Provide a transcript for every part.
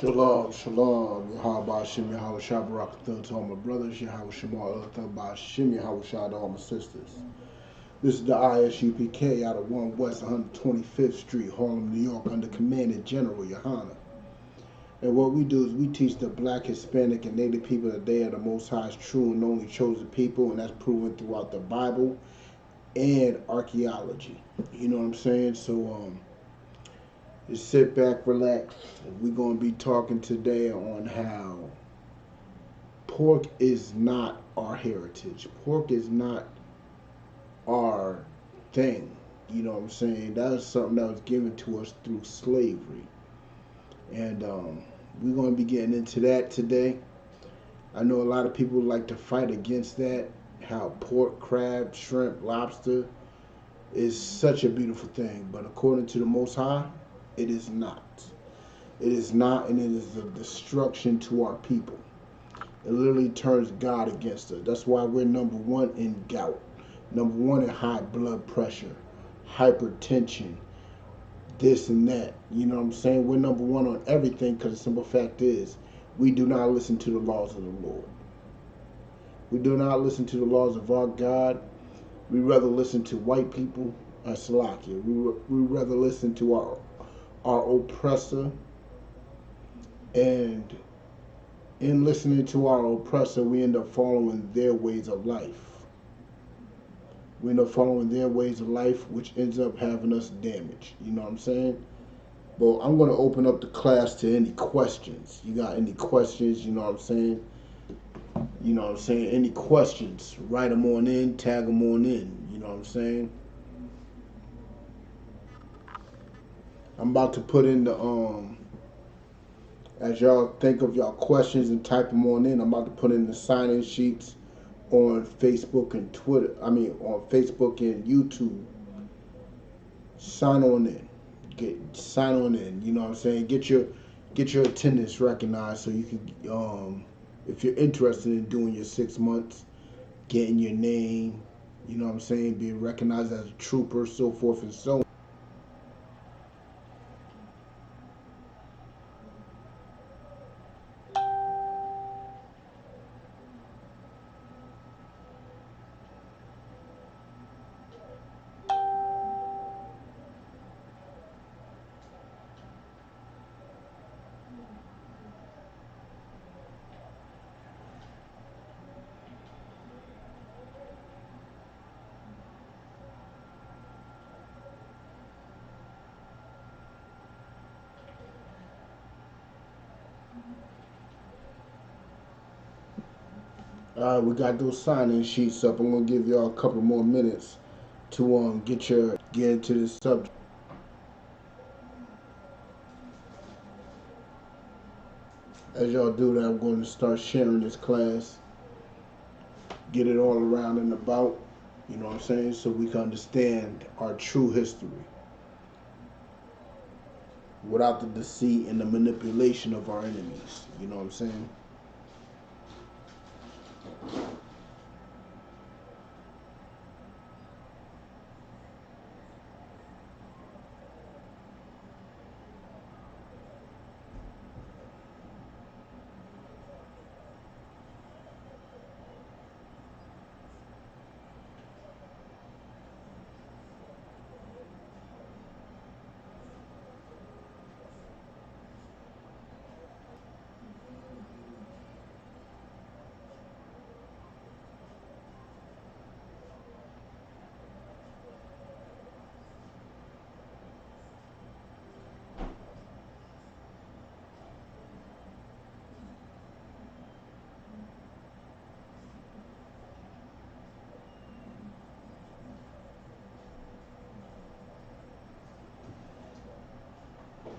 Shalom, shalom, Yahweh Shem, Yahweh Shabbat, to all my brothers, Yahweh Shemar, Shem, Yahweh Shah, to all my sisters. This is the ISUPK out of 1 West 125th Street, Harlem, New York, under command of General Yohana. And what we do is we teach the black, Hispanic, and Native people that they are the Most High's true and only chosen people, and that's proven throughout the Bible and archaeology. You know what I'm saying? So, just sit back, relax. We're going to be talking today on how pork is not our heritage. Pork is not our thing. You know what I'm saying? That is something that was given to us through slavery. And we're going to be getting into that today. I know a lot of people like to fight against that. How pork, crab, shrimp, lobster is such a beautiful thing. But according to the Most High, it is not. It is not, and it is a destruction to our people. It literally turns God against us. That's why we're number one in gout, number one in high blood pressure, hypertension, this and that. You know what I'm saying? We're number one on everything because the simple fact is we do not listen to the laws of the Lord. We do not listen to the laws of our God. We rather listen to white people, Salakia. We rather listen to our oppressor, and in listening to our oppressor, we end up following their ways of life. We end up following their ways of life, which ends up having us damaged. You know what I'm saying? Well, I'm going to open up the class to any questions. You got any questions? You know what I'm saying? You know what I'm saying? Any questions? Write them on in, tag them on in. You know what I'm saying? I'm about to put in the as y'all think of y'all questions and type them on in, I'm about to put in the sign-in sheets on Facebook and Twitter. On Facebook and YouTube. Sign on in. Sign on in. You know what I'm saying? Get your attendance recognized so you can, if you're interested in doing your 6 months, getting your name, you know what I'm saying, being recognized as a trooper, so forth and so on. All right, we got those sign-in sheets up. I'm gonna give y'all a couple more minutes to get into this subject. As y'all do that, I'm going to start sharing this class, get it all around and about. You know what I'm saying? So we can understand our true history without the deceit and the manipulation of our enemies. You know what I'm saying?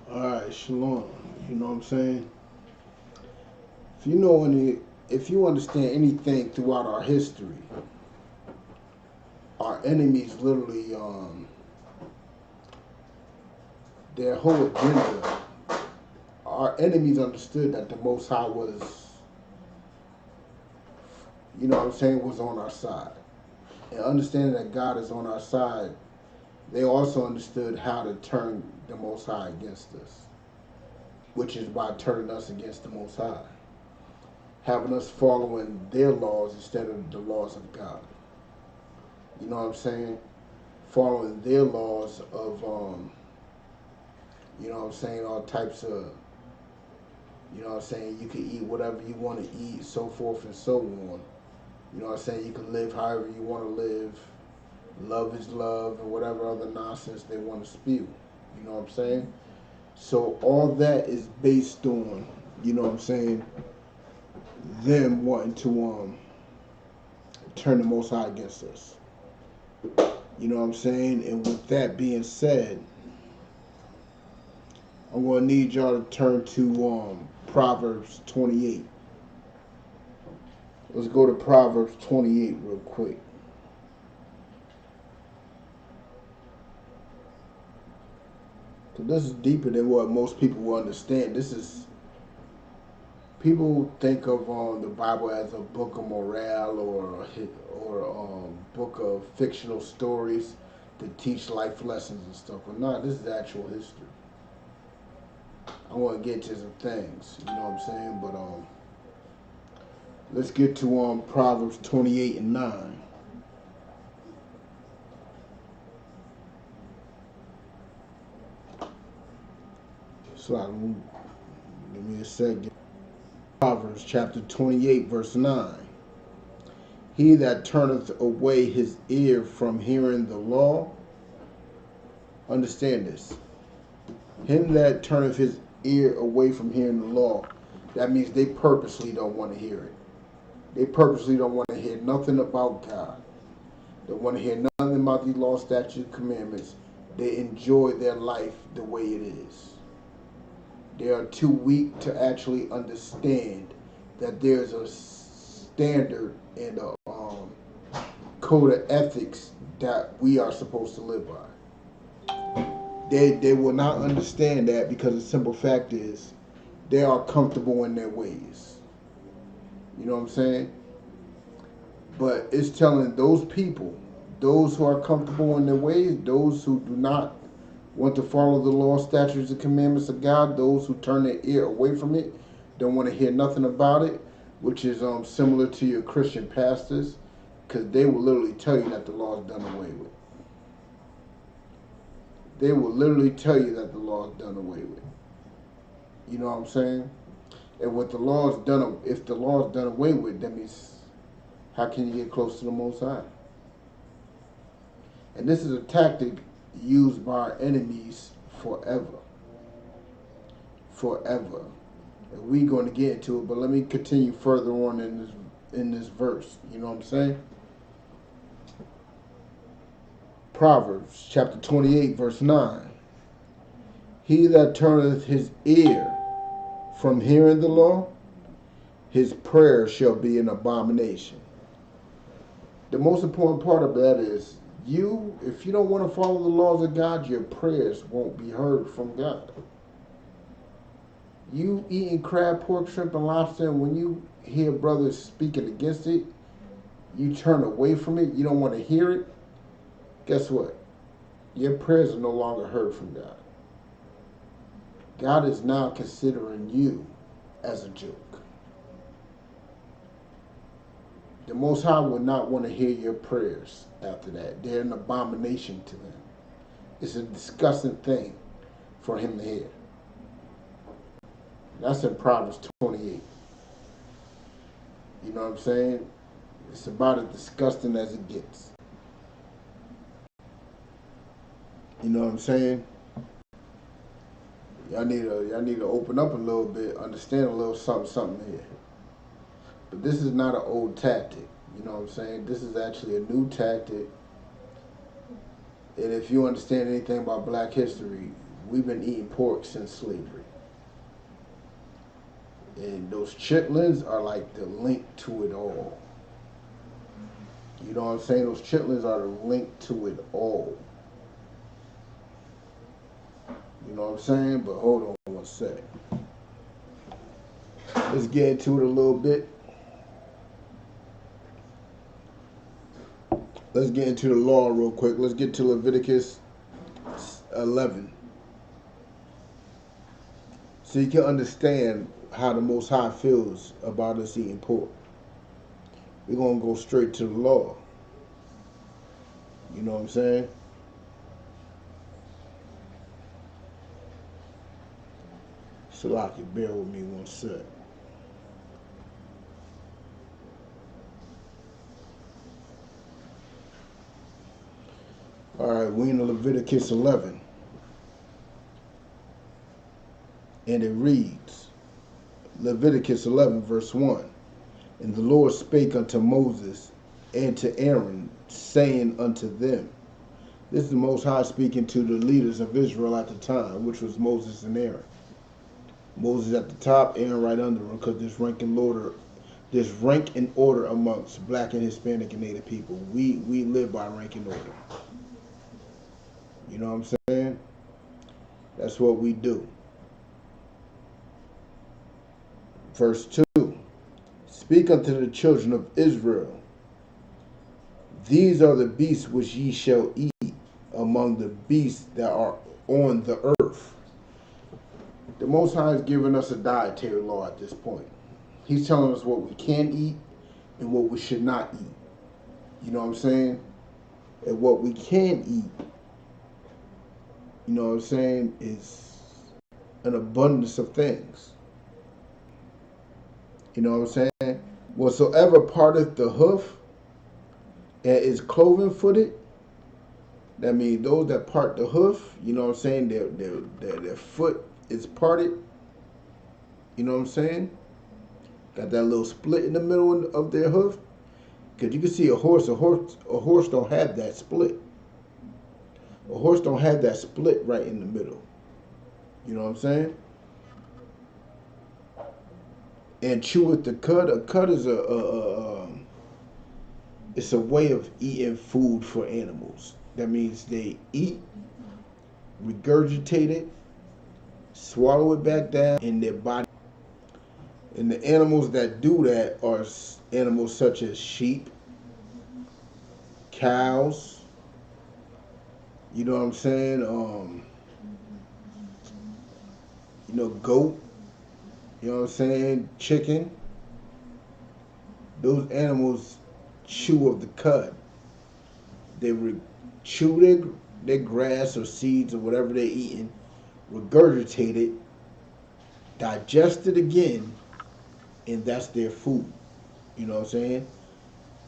All right, shalom. You know what I'm saying? If you understand anything throughout our history, our enemies literally, their whole agenda. Our enemies understood that the Most High was, you know what I'm saying, was on our side. And understanding that God is on our side, they also understood how to turn the Most High against us. which is by turning us against the Most High, having us following their laws instead of the laws of God. You know what I'm saying? Following their laws of, you know what I'm saying, all types of, you know what I'm saying, you can eat whatever you want to eat, so forth and so on. You know what I'm saying? You can live however you want to live. Love is love, and whatever other nonsense they want to spew. You know what I'm saying? So all that is based on, you know what I'm saying, them wanting to turn the Most High against us. You know what I'm saying? And with that being said, I'm going to need y'all to turn to Proverbs 28. Let's go to Proverbs 28 real quick. This is deeper than what most people will understand. This is, people think of the Bible as a book of morale or book of fictional stories to teach life lessons and stuff. But no, this is actual history. I want to get to some things, you know what I'm saying? But let's get to Proverbs 28 and 9. So give me a second. Proverbs chapter 28, verse 9. He that turneth away his ear from hearing the law, understand this. Him that turneth his ear away from hearing the law, that means they purposely don't want to hear it. They purposely don't want to hear nothing about God. They want to hear nothing about these law, statutes, commandments. They enjoy their life the way it is. They are too weak to actually understand that there's a standard and a code of ethics that we are supposed to live by. They will not understand that because the simple fact is they are comfortable in their ways. You know what I'm saying? But it's telling those people, those who are comfortable in their ways, those who do not want to follow the law, statutes, and commandments of God, those who turn their ear away from it, don't want to hear nothing about it, which is similar to your Christian pastors, because they will literally tell you that the law is done away with. They will literally tell you that the law is done away with. You know what I'm saying? And with the law is done, if the law is done away with, that means how can you get close to the Most High? And this is a tactic used by our enemies forever. Forever. And we're going to get into it, but let me continue further on in this verse. You know what I'm saying? Proverbs chapter 28, verse 9. He that turneth his ear from hearing the law, his prayer shall be an abomination. The most important part of that is if you don't want to follow the laws of God, your prayers won't be heard from God. You eating crab, pork, shrimp, and lobster, and when you hear brothers speaking against it, you turn away from it, you don't want to hear it, guess what? Your prayers are no longer heard from God. God is now considering you as a joke. The Most High will not want to hear your prayers after that. They're an abomination to him. It's a disgusting thing for him to hear. That's in Proverbs 28. You know what I'm saying? It's about as disgusting as it gets. You know what I'm saying? Y'all need to open up a little bit, understand a little something here. But this is not an old tactic. You know what I'm saying? This is actually a new tactic. And if you understand anything about black history, we've been eating pork since slavery. And those chitlins are like the link to it all. You know what I'm saying? Those chitlins are the link to it all. You know what I'm saying? But hold on one sec. Let's get into it a little bit. Let's get into the law real quick. Let's get to Leviticus 11. So you can understand how the Most High feels about us eating pork. We're going to go straight to the law. You know what I'm saying? Salaki, bear with me one sec. All right, we in Leviticus 11. And it reads, Leviticus 11, verse 1. And the Lord spake unto Moses and to Aaron, saying unto them, this is the Most High speaking to the leaders of Israel at the time, which was Moses and Aaron. Moses at the top, Aaron right under him, because there's rank and order amongst Black and Hispanic and Native people. We live by rank and order. You know what I'm saying? That's what we do. Verse 2. Speak unto the children of Israel. These are the beasts which ye shall eat among the beasts that are on the earth. The Most High is giving us a dietary law at this point. He's telling us what we can eat and what we should not eat. You know what I'm saying? And what we can eat, you know what I'm saying, is an abundance of things. You know what I'm saying? Whatsoever parteth the hoof and is cloven footed, that means those that part the hoof, you know what I'm saying, their foot is parted. You know what I'm saying? Got that little split in the middle of their hoof. Because you can see a horse don't have that split. A horse don't have that split right in the middle. You know what I'm saying? And cheweth the cud. A cud is it's a way of eating food for animals. That means they eat, regurgitate it, swallow it back down in their body. And the animals that do that are animals such as sheep, cows, you know what I'm saying? Goat, you know what I'm saying? Chicken. Those animals chew of the cud. They chew their grass or seeds or whatever they're eating, regurgitate it, digest it again, and that's their food. You know what I'm saying?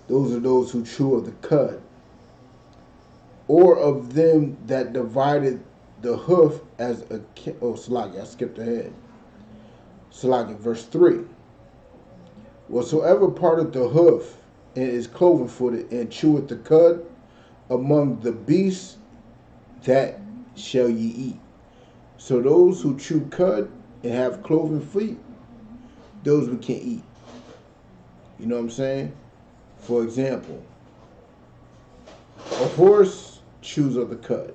Those are those who chew of the cud. Or of them that divided the hoof as a... Oh, Salaki, I skipped ahead. Salaki, verse 3. Whatsoever parteth the hoof and is cloven footed and cheweth the cud among the beasts, that shall ye eat. So those who chew cud and have cloven feet, those we can't eat. You know what I'm saying? For example, a horse chews of the cud.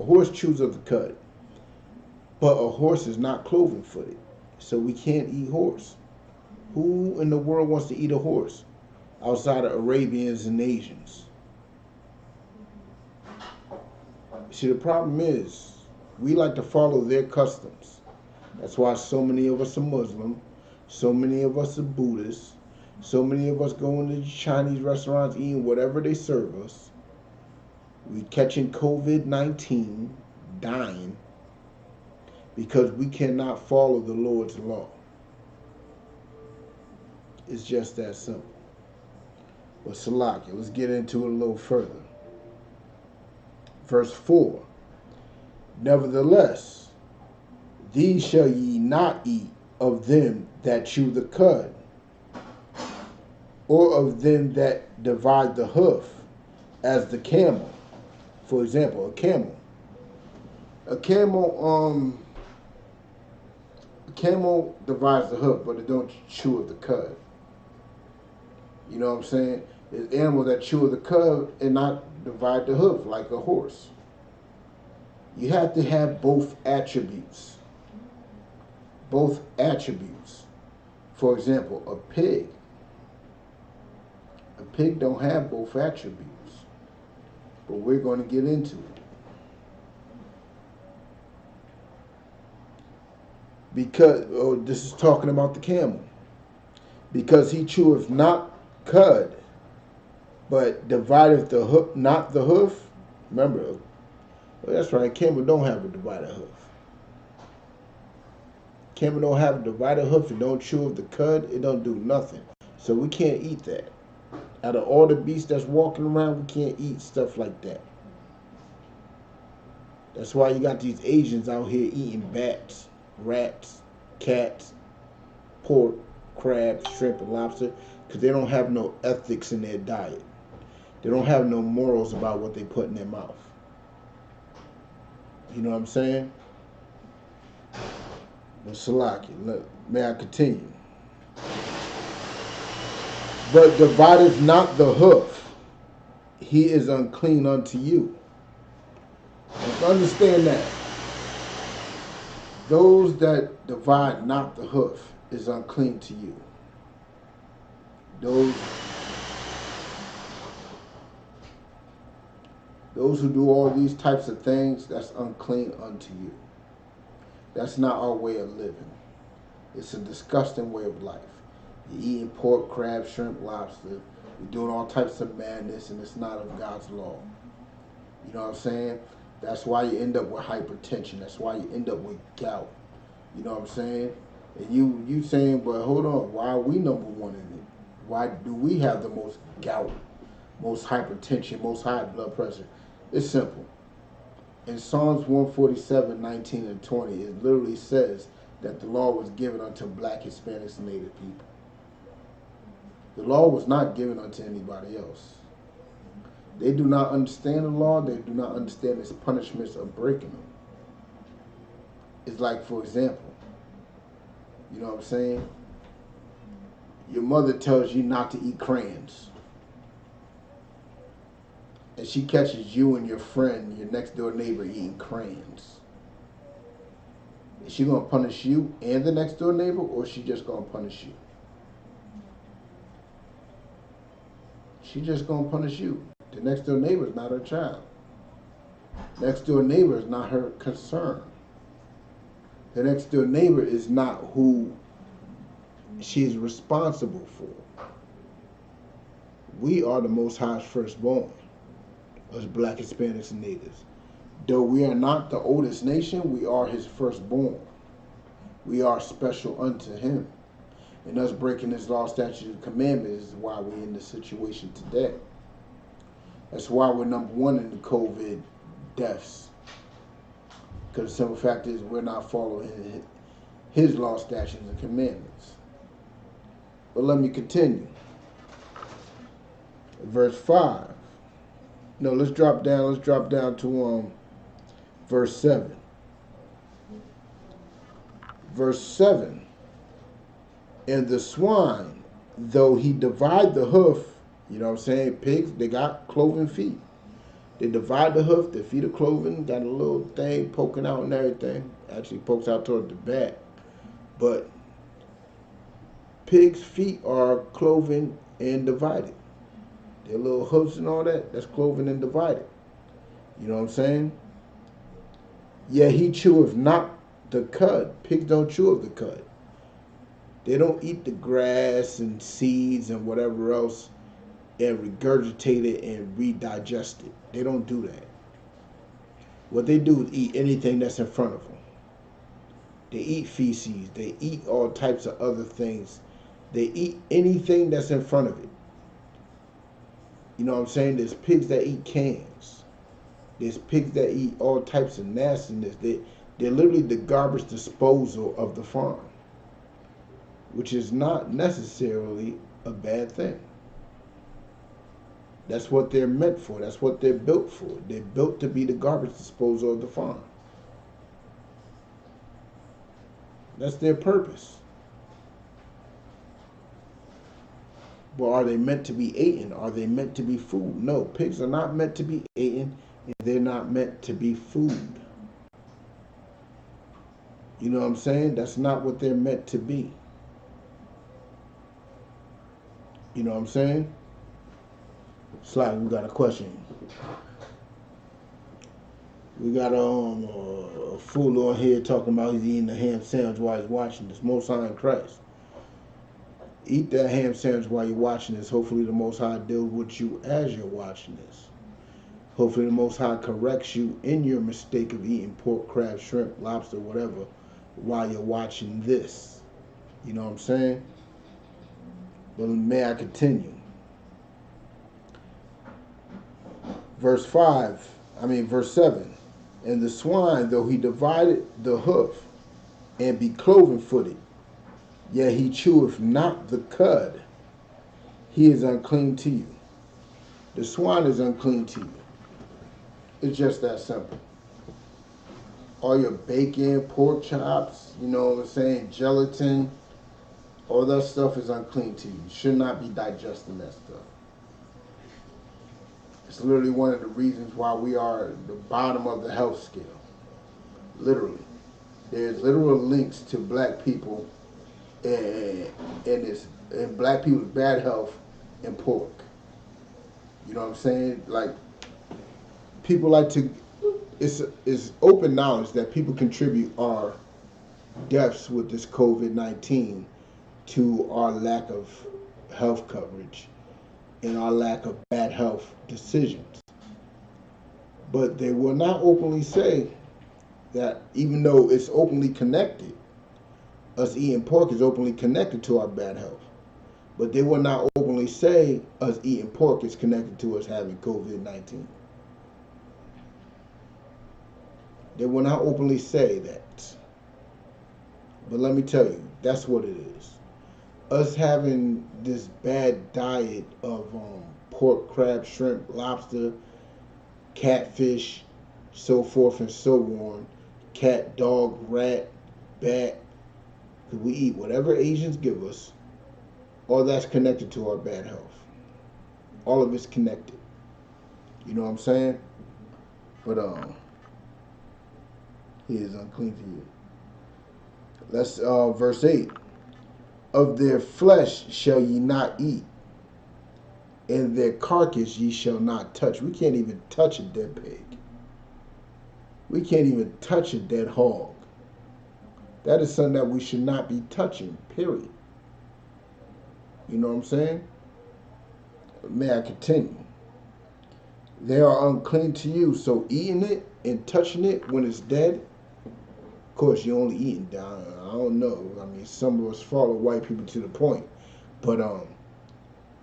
A horse chews of the cud. But a horse is not cloven footed. So we can't eat horse. Who in the world wants to eat a horse outside of Arabians and Asians? See, the problem is we like to follow their customs. That's why so many of us are Muslim, so many of us are Buddhists, so many of us go into Chinese restaurants eating whatever they serve us. We catching COVID-19, dying, because we cannot follow the Lord's law. It's just that simple. But Salakia, let's get into it a little further. Verse 4. Nevertheless, these shall ye not eat of them that chew the cud, or of them that divide the hoof, as the camel. For example, a camel. A camel divides the hoof, but it don't chew of the cud. You know what I'm saying? There's animals that chew of the cud and not divide the hoof, like a horse. You have to have both attributes. Both attributes. For example, a pig. A pig don't have both attributes. But we're going to get into it. Because this is talking about the camel. Because he cheweth not cud, but divideth the hoof, not the hoof. Remember, well, that's right. Camel don't have a divided hoof. Camel don't have a divided hoof. It don't chew of the cud. It don't do nothing. So we can't eat that. Out of all the beasts that's walking around, we can't eat stuff like that. That's why you got these Asians out here eating bats, rats, cats, pork, crabs, shrimp, and lobster, because they don't have no ethics in their diet. They don't have no morals about what they put in their mouth. You know what I'm saying? But Salaki, may I continue? But divideth not the hoof, he is unclean unto you. Now, understand that. Those that divide not the hoof is unclean to you. Those who do all these types of things, that's unclean unto you. That's not our way of living. It's a disgusting way of life. You're eating pork, crab, shrimp, lobster. You're doing all types of madness, and it's not of God's law. You know what I'm saying? That's why you end up with hypertension. That's why you end up with gout. You know what I'm saying? And you saying, but hold on, why are we number one in it? Why do we have the most gout, most hypertension, most high blood pressure? It's simple. In Psalms 147, 19 and 20, it literally says that the law was given unto black, Hispanics, and Native people. The law was not given unto anybody else. They do not understand the law. They do not understand its punishments of breaking them. It's like, for example, you know what I'm saying? Your mother tells you not to eat crayons. And she catches you and your friend, your next door neighbor, eating crayons. Is she going to punish you and the next door neighbor, or is she just going to punish you? She's just going to punish you. The next door neighbor is not her child. Next door neighbor is not her concern. The next door neighbor is not who she's responsible for. We are the Most High's firstborn, us black, Hispanics, and natives. Though we are not the oldest nation, we are his firstborn. We are special unto him. And us breaking his law, statutes, and commandments is why we're in this situation today. That's why we're number one in the COVID deaths. Because the simple fact is we're not following his law, statutes, and commandments. But let me continue. Verse 5. No, let's drop down to verse 7. Verse 7. And the swine, though he divide the hoof, you know what I'm saying? Pigs, they got cloven feet. They divide the hoof, the feet are cloven, got a little thing poking out and everything. Actually pokes out toward the back. But pigs' feet are cloven and divided. Their little hoofs and all that, that's cloven and divided. You know what I'm saying? Yeah, he cheweth not the cud. Pigs don't chew of the cud. They don't eat the grass and seeds and whatever else and regurgitate it and redigest it. They don't do that. What they do is eat anything that's in front of them. They eat feces. They eat all types of other things. They eat anything that's in front of it. You know what I'm saying? There's pigs that eat cans. There's pigs that eat all types of nastiness. They're literally the garbage disposal of the farm, which is not necessarily a bad thing. That's what they're meant for. That's what they're built for. They're built to be the garbage disposal of the farm. That's their purpose. But are they meant to be eaten? Are they meant to be food? No, pigs are not meant to be eaten, and they're not meant to be food. You know what I'm saying? That's not what they're meant to be. You know what I'm saying? Slide, we got a question. We got a fool on here talking about he's eating a ham sandwich while he's watching this. Most High in Christ. Eat that ham sandwich while you're watching this. Hopefully the Most High deals with you as you're watching this. Hopefully the Most High corrects you in your mistake of eating pork, crab, shrimp, lobster, whatever, while you're watching this. You know what I'm saying? But may I continue? Verse 7. And the swine, though he divided the hoof, and be cloven footed, yet he cheweth not the cud, he is unclean to you. The swine is unclean to you. It's just that simple. All your bacon, pork chops, you know what I'm saying, gelatin, all that stuff is unclean to you. You should not be digesting that stuff. It's literally one of the reasons why we are at the bottom of the health scale. Literally. There's literal links to black people and black people's bad health and pork. You know what I'm saying? Like, people like to, it's open knowledge that people contribute our deaths with this COVID-19 to our lack of health coverage and our lack of bad health decisions. But they will not openly say that, even though it's openly connected, us eating pork is openly connected to our bad health. But they will not openly say us eating pork is connected to us having COVID-19. They will not openly say that. But let me tell you, that's what it is. Us having this bad diet of pork, crab, shrimp, lobster, catfish, so forth and so on, cat, dog, rat, bat, we eat whatever Asians give us, all that's connected to our bad health. All of it's connected. You know what I'm saying? But he is unclean to you. Let's verse 8. Of their flesh shall ye not eat, and their carcass ye shall not touch. We can't even touch a dead pig. We can't even touch a dead hog. That is something that we should not be touching, period. You know what I'm saying? May I continue? They are unclean to you, so eating it and touching it when it's dead, of course, you're only eating down. I don't know. I mean, some of us follow white people to the point, but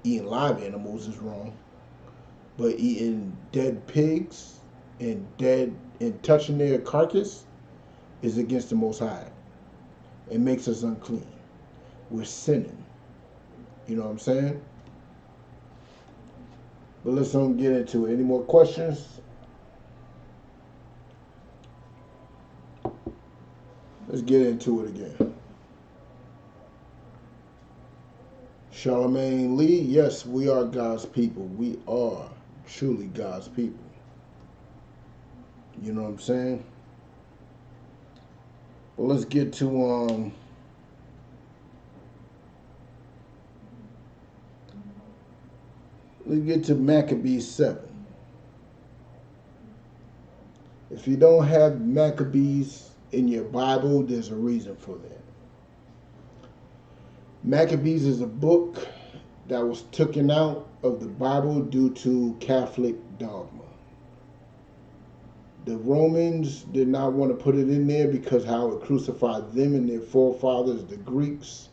eating live animals is wrong. But eating dead pigs and touching their carcass is against the Most High. It makes us unclean. We're sinning. You know what I'm saying? But let's don't get into it. Any more questions? Let's get into it again. Charlemagne Lee, yes, we are God's people. We are truly God's people. You know what I'm saying? Well, let's get to Maccabees 7. If you don't have Maccabees in your Bible, there's a reason for that. Maccabees is a book that was taken out of the Bible due to Catholic dogma. The Romans did not want to put it in there because how it crucified them and their forefathers, the Greeks.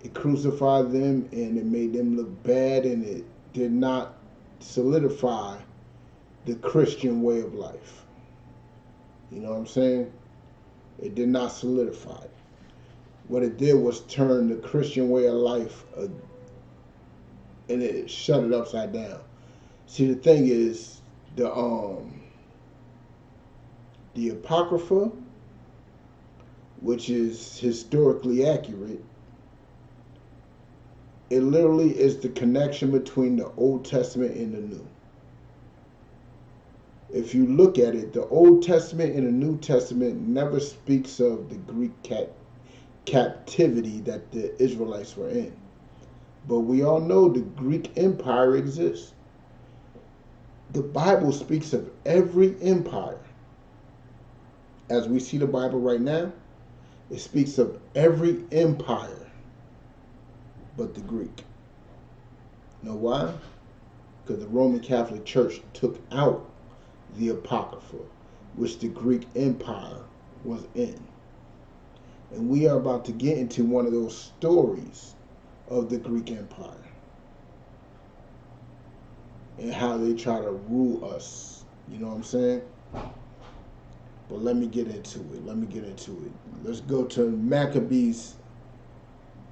It crucified them and it made them look bad, and it did not solidify the Christian way of life. You know what I'm saying? It did not solidify it. What it did was turn the Christian way of life and it shut it upside down. See, the thing is, the Apocrypha, which is historically accurate, it literally is the connection between the Old Testament and the New. If you look at it, the Old Testament and the New Testament never speaks of the Greek captivity that the Israelites were in. But we all know the Greek Empire exists. The Bible speaks of every empire as we see the Bible right now, it speaks of every empire but the Greek. You know why? Because the Roman Catholic Church took out the Apocrypha, which the Greek Empire was in. And we are about to get into one of those stories of the Greek Empire and how they try to rule us. You know what I'm saying? But let me get into it. Let's go to Maccabees,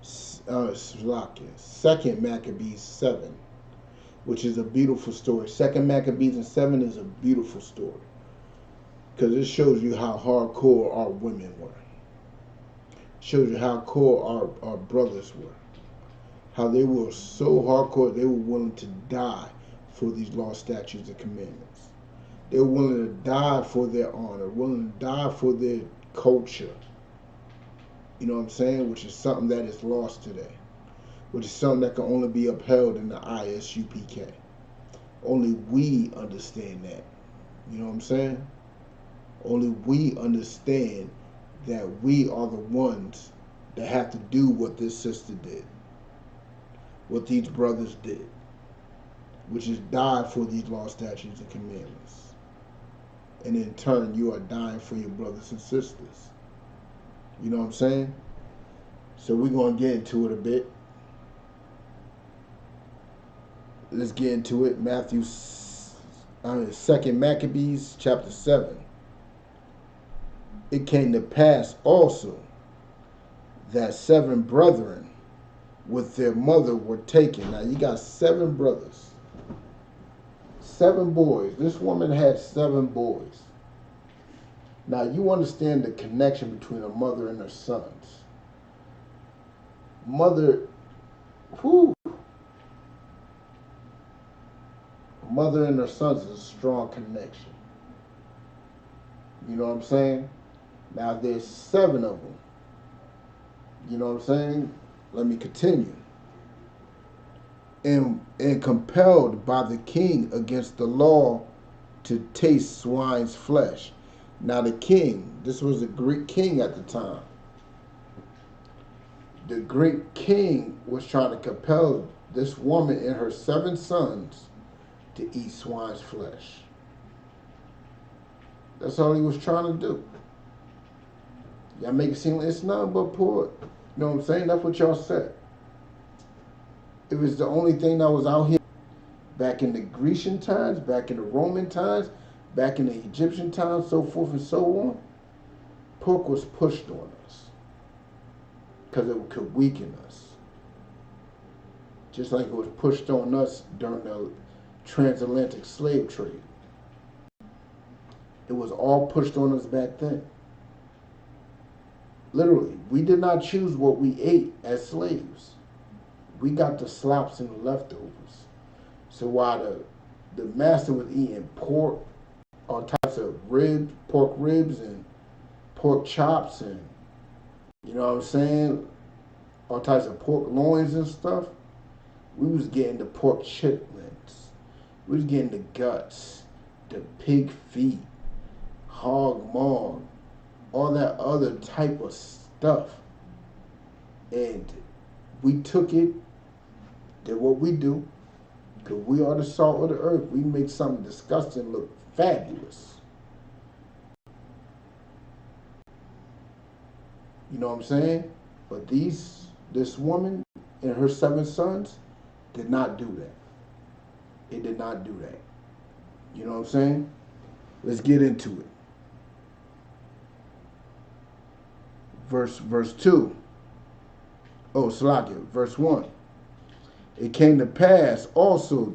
Second Maccabees 7, which is a beautiful story. Second Maccabees and 7 is a beautiful story because it shows you how hardcore our women were. Shows you how core our brothers were. How they were so hardcore, they were willing to die for these laws, statutes, and commandments. They were willing to die for their honor, willing to die for their culture. You know what I'm saying? Which is something that is lost today. Which is something that can only be upheld in the ISUPK. Only we understand that. You know what I'm saying? Only we understand that we are the ones that have to do what this sister did, what these brothers did, which is die for these laws, statutes, and commandments. And in turn, you are dying for your brothers and sisters. You know what I'm saying? So we're going to get into it a bit. Let's get into it. Second Maccabees chapter 7. It came to pass also that 7 brethren with their mother were taken. Now you got 7 brothers, 7 boys. This woman had 7 boys. Now you understand the connection between a mother and her sons. Mother and her sons is a strong connection. You know what I'm saying? Now there's 7 of them. You know what I'm saying? Let me continue. And compelled by the king against the law to taste swine's flesh. Now the king, this was a Greek king at the time. The Greek king was trying to compel this woman and her 7 sons to eat swine's flesh. That's all he was trying to do. Y'all make it seem like it's nothing but pork. You know what I'm saying? That's what y'all said. It was the only thing that was out here back in the Grecian times, back in the Roman times, back in the Egyptian times, so forth and so on. Pork was pushed on us because it could weaken us. Just like it was pushed on us during the transatlantic slave trade. It was all pushed on us back then. Literally, we did not choose what we ate as slaves. We got the slops and the leftovers. So while the master was eating pork, all types of pork ribs and pork chops and, you know what I'm saying, all types of pork loins and stuff, we was getting the pork chitlins. We was getting the guts, the pig feet, hog maw, all that other type of stuff. And we took it, did what we do, because we are the salt of the earth. We make something disgusting look fabulous. You know what I'm saying? But this woman and her 7 sons did not do that. It did not do that. You know what I'm saying? Let's get into it. Verse 2. Oh, Salakia, verse 1. It came to pass also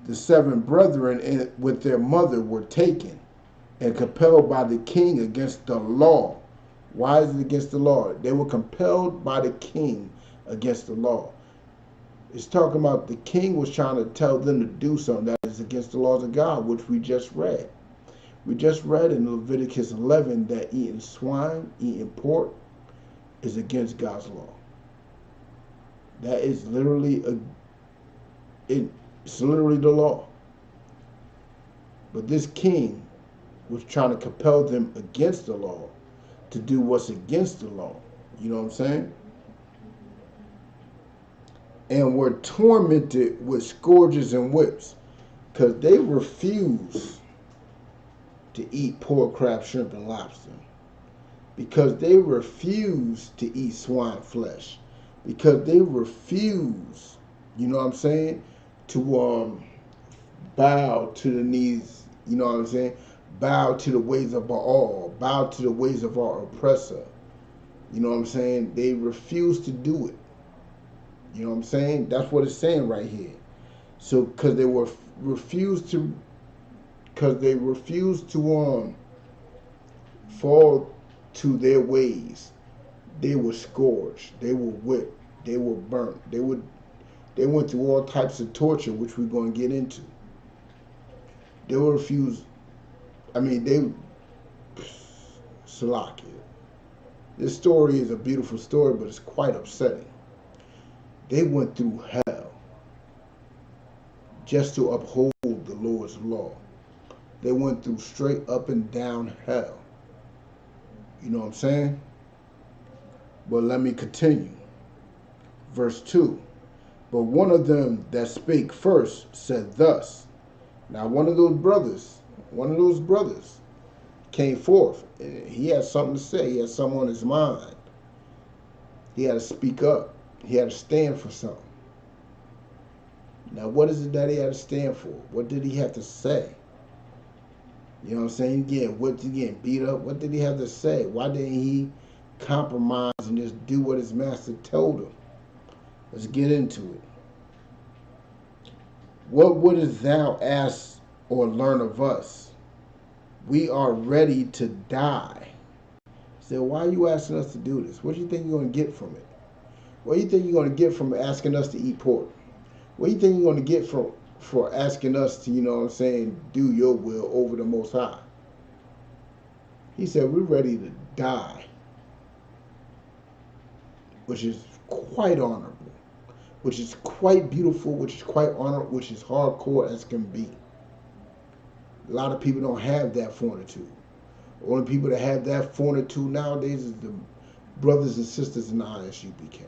the 7 brethren with their mother were taken and compelled by the king against the law. Why is it against the law? They were compelled by the king against the law. It's talking about the king was trying to tell them to do something that is against the laws of God, which we just read. We just read in Leviticus 11 that eating swine, eating pork is against God's law. That is literally it's literally the law. But this king was trying to compel them against the law to do what's against the law. You know what I'm saying? And were tormented with scourges and whips because they refused to eat pork, crab, shrimp, and lobster. Because they refused to eat swine flesh. Because they refused, you know what I'm saying, to bow to the knees, you know what I'm saying? Bow to the ways of Baal, bow to the ways of our oppressor. You know what I'm saying? They refuse to do it. You know what I'm saying? That's what it's saying right here. So, because they were refused to, because they refused to fall to their ways, they were scourged, they were whipped, they were burnt, they went through all types of torture, which we're going to get into. They were refused. I mean, they Salakia. This story is a beautiful story, but it's quite upsetting. They went through hell just to uphold the Lord's law. They went through straight up and down hell. You know what I'm saying? But let me continue. Verse 2. But one of them that spake first said thus. Now one of those brothers came forth. He had something to say. He had something on his mind. He had to speak up. He had to stand for something. Now, what is it that he had to stand for? What did he have to say? You know what I'm saying? Again, what did he get beat up? What did he have to say? Why didn't he compromise and just do what his master told him? Let's get into it. What wouldst thou ask or learn of us? We are ready to die. So why are you asking us to do this? What do you think you're going to get from it? What do you think you're going to get from asking us to eat pork? What do you think you're going to get for asking us to, you know what I'm saying, do your will over the Most High? He said, we're ready to die, which is quite honorable, which is quite beautiful, which is quite honorable, which is hardcore as can be. A lot of people don't have that fortitude. The only people that have that fortitude nowadays is the brothers and sisters in the ISUPK.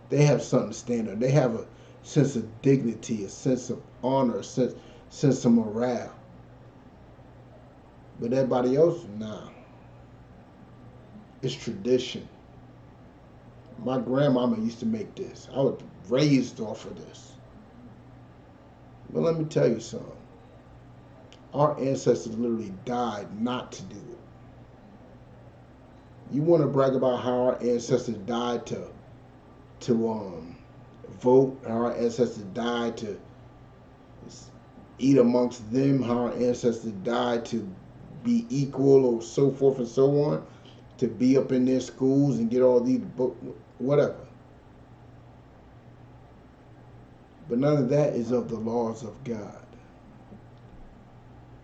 They have something to stand on. They have a sense of dignity, a sense of honor, a sense of morale. But everybody else, nah. It's tradition. My grandmama used to make this. I was raised off of this. But let me tell you something. Our ancestors literally died not to do it. You want to brag about how our ancestors died to vote, how our ancestors died to eat amongst them, how our ancestors died to be equal or so forth and so on, to be up in their schools and get all these books, whatever. But none of that is of the laws of God.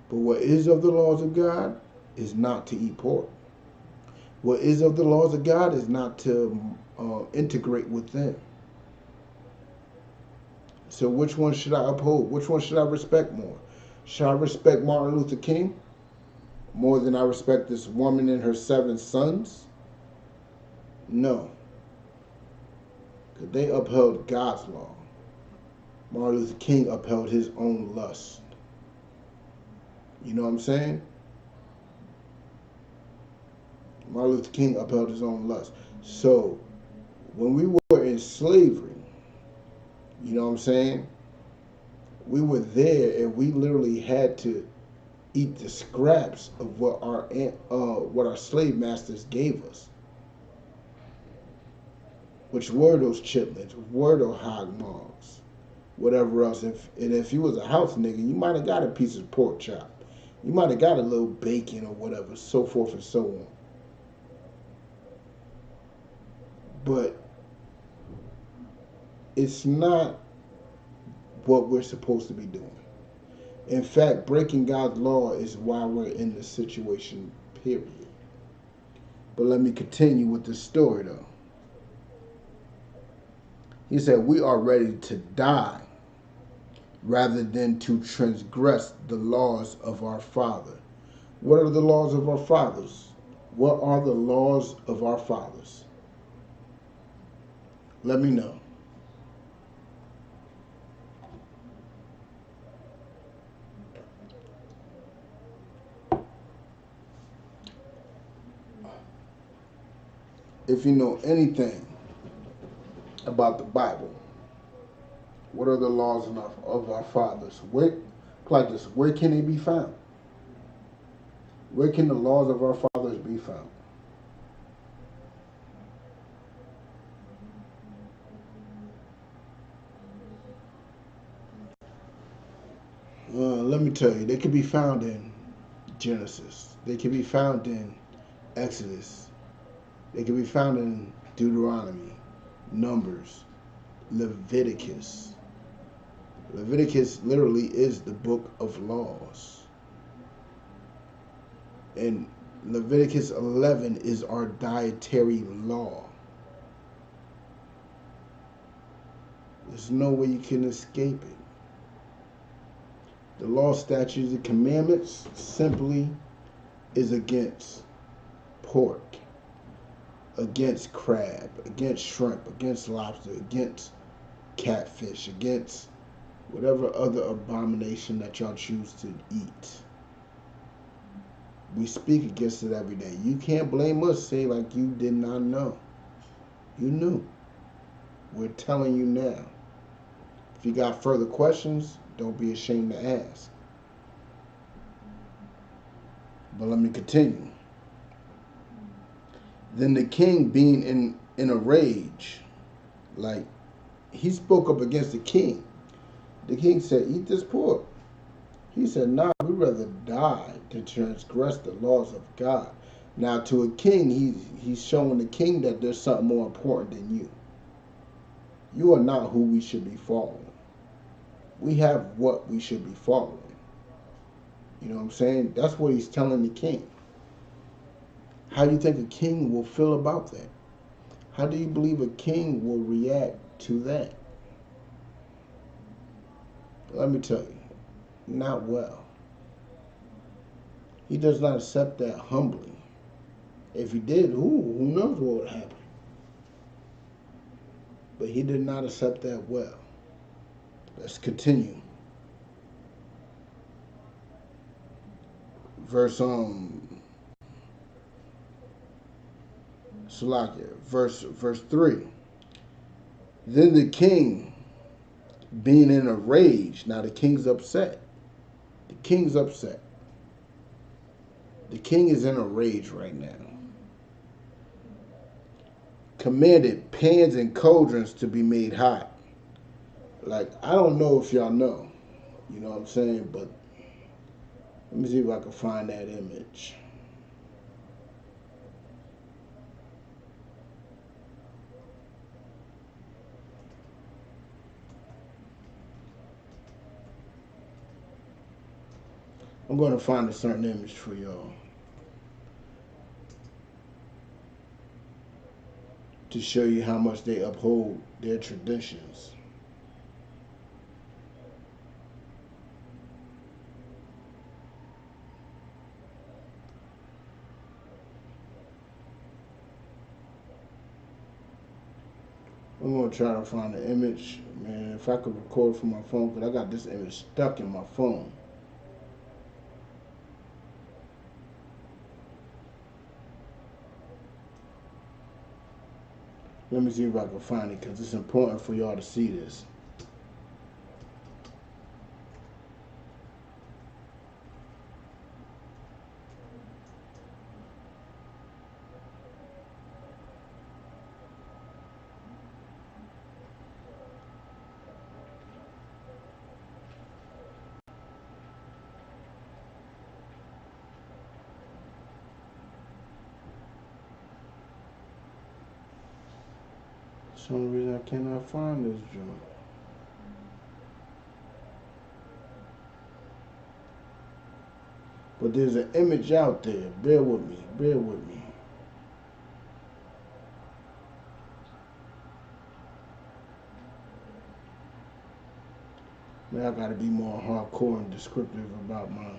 But what is of the laws of God is not to eat pork. What is of the laws of God is not to integrate with them. So which one should I uphold? Which one should I respect more? Should I respect Martin Luther King more than I respect this woman and her 7 sons? No. Because they upheld God's law. Martin Luther King upheld his own lust. You know what I'm saying? Martin Luther King upheld his own lust. So when we were in slavery, you know what I'm saying? We were there and we literally had to eat the scraps of what our slave masters gave us, which were those chitlins, were those hog maws, whatever else. If you was a house nigga, you might have got a piece of pork chop, you might have got a little bacon or whatever, so forth and so on. But it's not what we're supposed to be doing. In fact, breaking God's law is why we're in this situation, period. But let me continue with the story, though. He said, we are ready to die rather than to transgress the laws of our Father. What are the laws of our fathers? What are the laws of our fathers? Let me know. If you know anything about the Bible, what are the laws of our fathers? Like this, where can they be found? Where can the laws of our fathers be found? Let me tell you, they can be found in Genesis. They can be found in Exodus. They can be found in Deuteronomy, Numbers, Leviticus. Leviticus literally is the book of laws. And Leviticus 11 is our dietary law. There's no way you can escape it. The law, statutes, and commandments simply is against pork, against crab, against shrimp, against lobster, against catfish, against whatever other abomination that y'all choose to eat. We speak against it every day. You can't blame us, say like you did not know. You knew. We're telling you now. If you got further questions, don't be ashamed to ask. But let me continue. Then the king, being in a rage, like he spoke up against the king. The king said, "Eat this pork." He said, "Nah, we'd rather die than transgress the laws of God." Now, to a king, he's showing the king that there's something more important than you. You are not who we should be following. We have what we should be following. You know what I'm saying? That's what he's telling the king. How do you think a king will feel about that? How do you believe a king will react to that? Let me tell you, not well. He does not accept that humbly. If he did, who knows what would happen? But he did not accept that well. Let's continue. Verse Salakia, verse 3. Then the king, being in a rage, now the king's upset. The king's upset. The king is in a rage right now. Commanded pans and cauldrons to be made hot. Like, I don't know if y'all know, you know what I'm saying, but let me see if I can find that image. I'm going to find a certain image for y'all to show you how much they uphold their traditions. I'm going to try to find the image. Man, if I could record from my phone, because I got this image stuck in my phone. Let me see if I can find it, because it's important for y'all to see this. For some reason I cannot find this joint. But there's an image out there. Bear with me. Bear with me. Man, I gotta be more hardcore and descriptive about my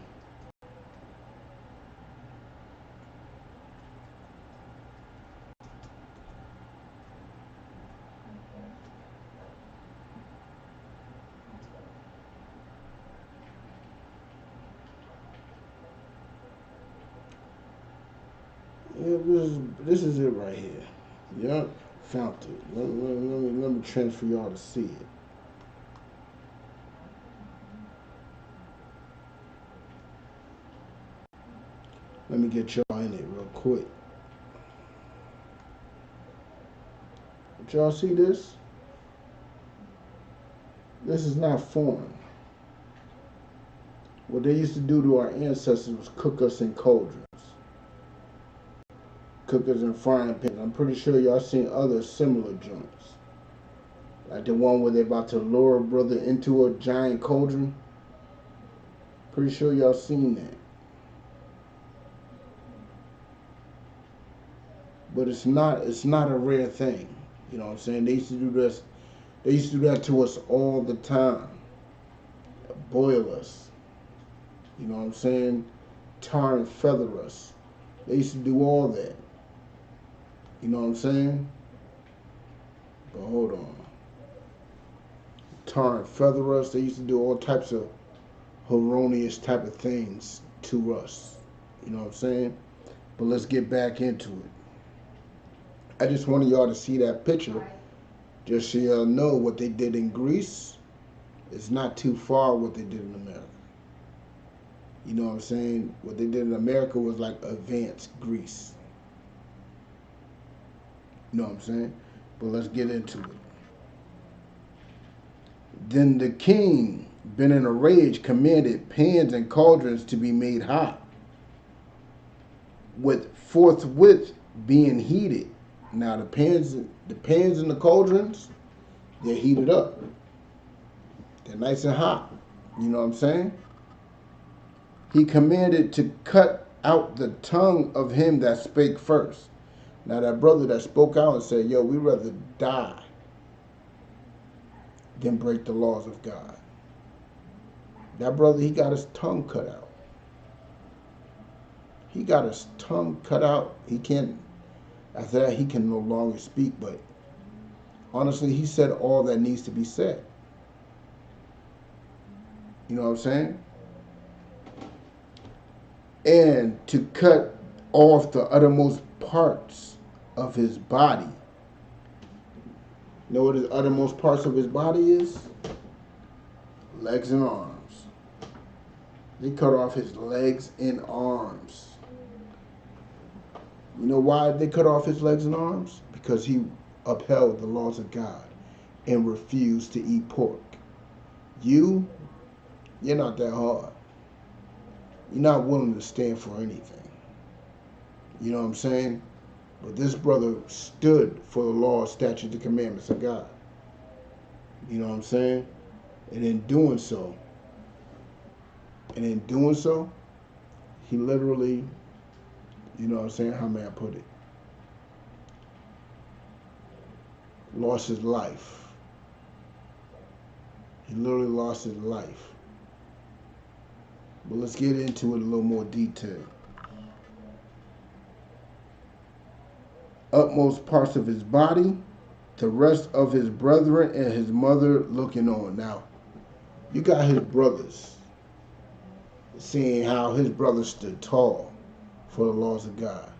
Yeah, this is it right here. Yep, found it. Let me transfer y'all to see it. Let me get y'all in it real quick. Did y'all see this? This is not foreign. What they used to do to our ancestors was cook us in cauldrons, cook us in frying pans. I'm pretty sure y'all seen other similar joints. Like the one where they're about to lure a brother into a giant cauldron. Pretty sure y'all seen that. But it's not a rare thing. You know what I'm saying? They used to do this. They used to do that to us all the time. Boil us. You know what I'm saying? Tar and feather us. They used to do all that. You know what I'm saying? But hold on. Tar and feather us. They used to do all types of erroneous type of things to us. You know what I'm saying? But let's get back into it. I just wanted y'all to see that picture, just so y'all know what they did in Greece is not too far what they did in America. You know what I'm saying? What they did in America was like advanced Greece. You know what I'm saying? But let's get into it. Then the king, being in a rage, commanded pans and cauldrons to be made hot, with forthwith being heated. Now the pans and the cauldrons, they're heated up. They're nice and hot. You know what I'm saying? He commanded to cut out the tongue of him that spake first. Now that brother that spoke out and said, yo, we'd rather die than break the laws of God. That brother, he got his tongue cut out. He got his tongue cut out. He can't, after that, he can no longer speak. But honestly, he said all that needs to be said. You know what I'm saying? And to cut off the uttermost parts of his body. You know what his uttermost parts of his body is? Legs and arms. They cut off his legs and arms. You know why they cut off his legs and arms? Because he upheld the laws of God and refused to eat pork. You're not that hard. You're not willing to stand for anything. You know what I'm saying? But this brother stood for the law, statutes, and commandments of God. You know what I'm saying? And in doing so, he literally, you know what I'm saying? How may I put it? Lost his life. He literally lost his life. But let's get into it in a little more detail. Utmost parts of his body, the rest of his brethren and his mother looking on. Now, you got his brothers seeing how his brother stood tall for the laws of God.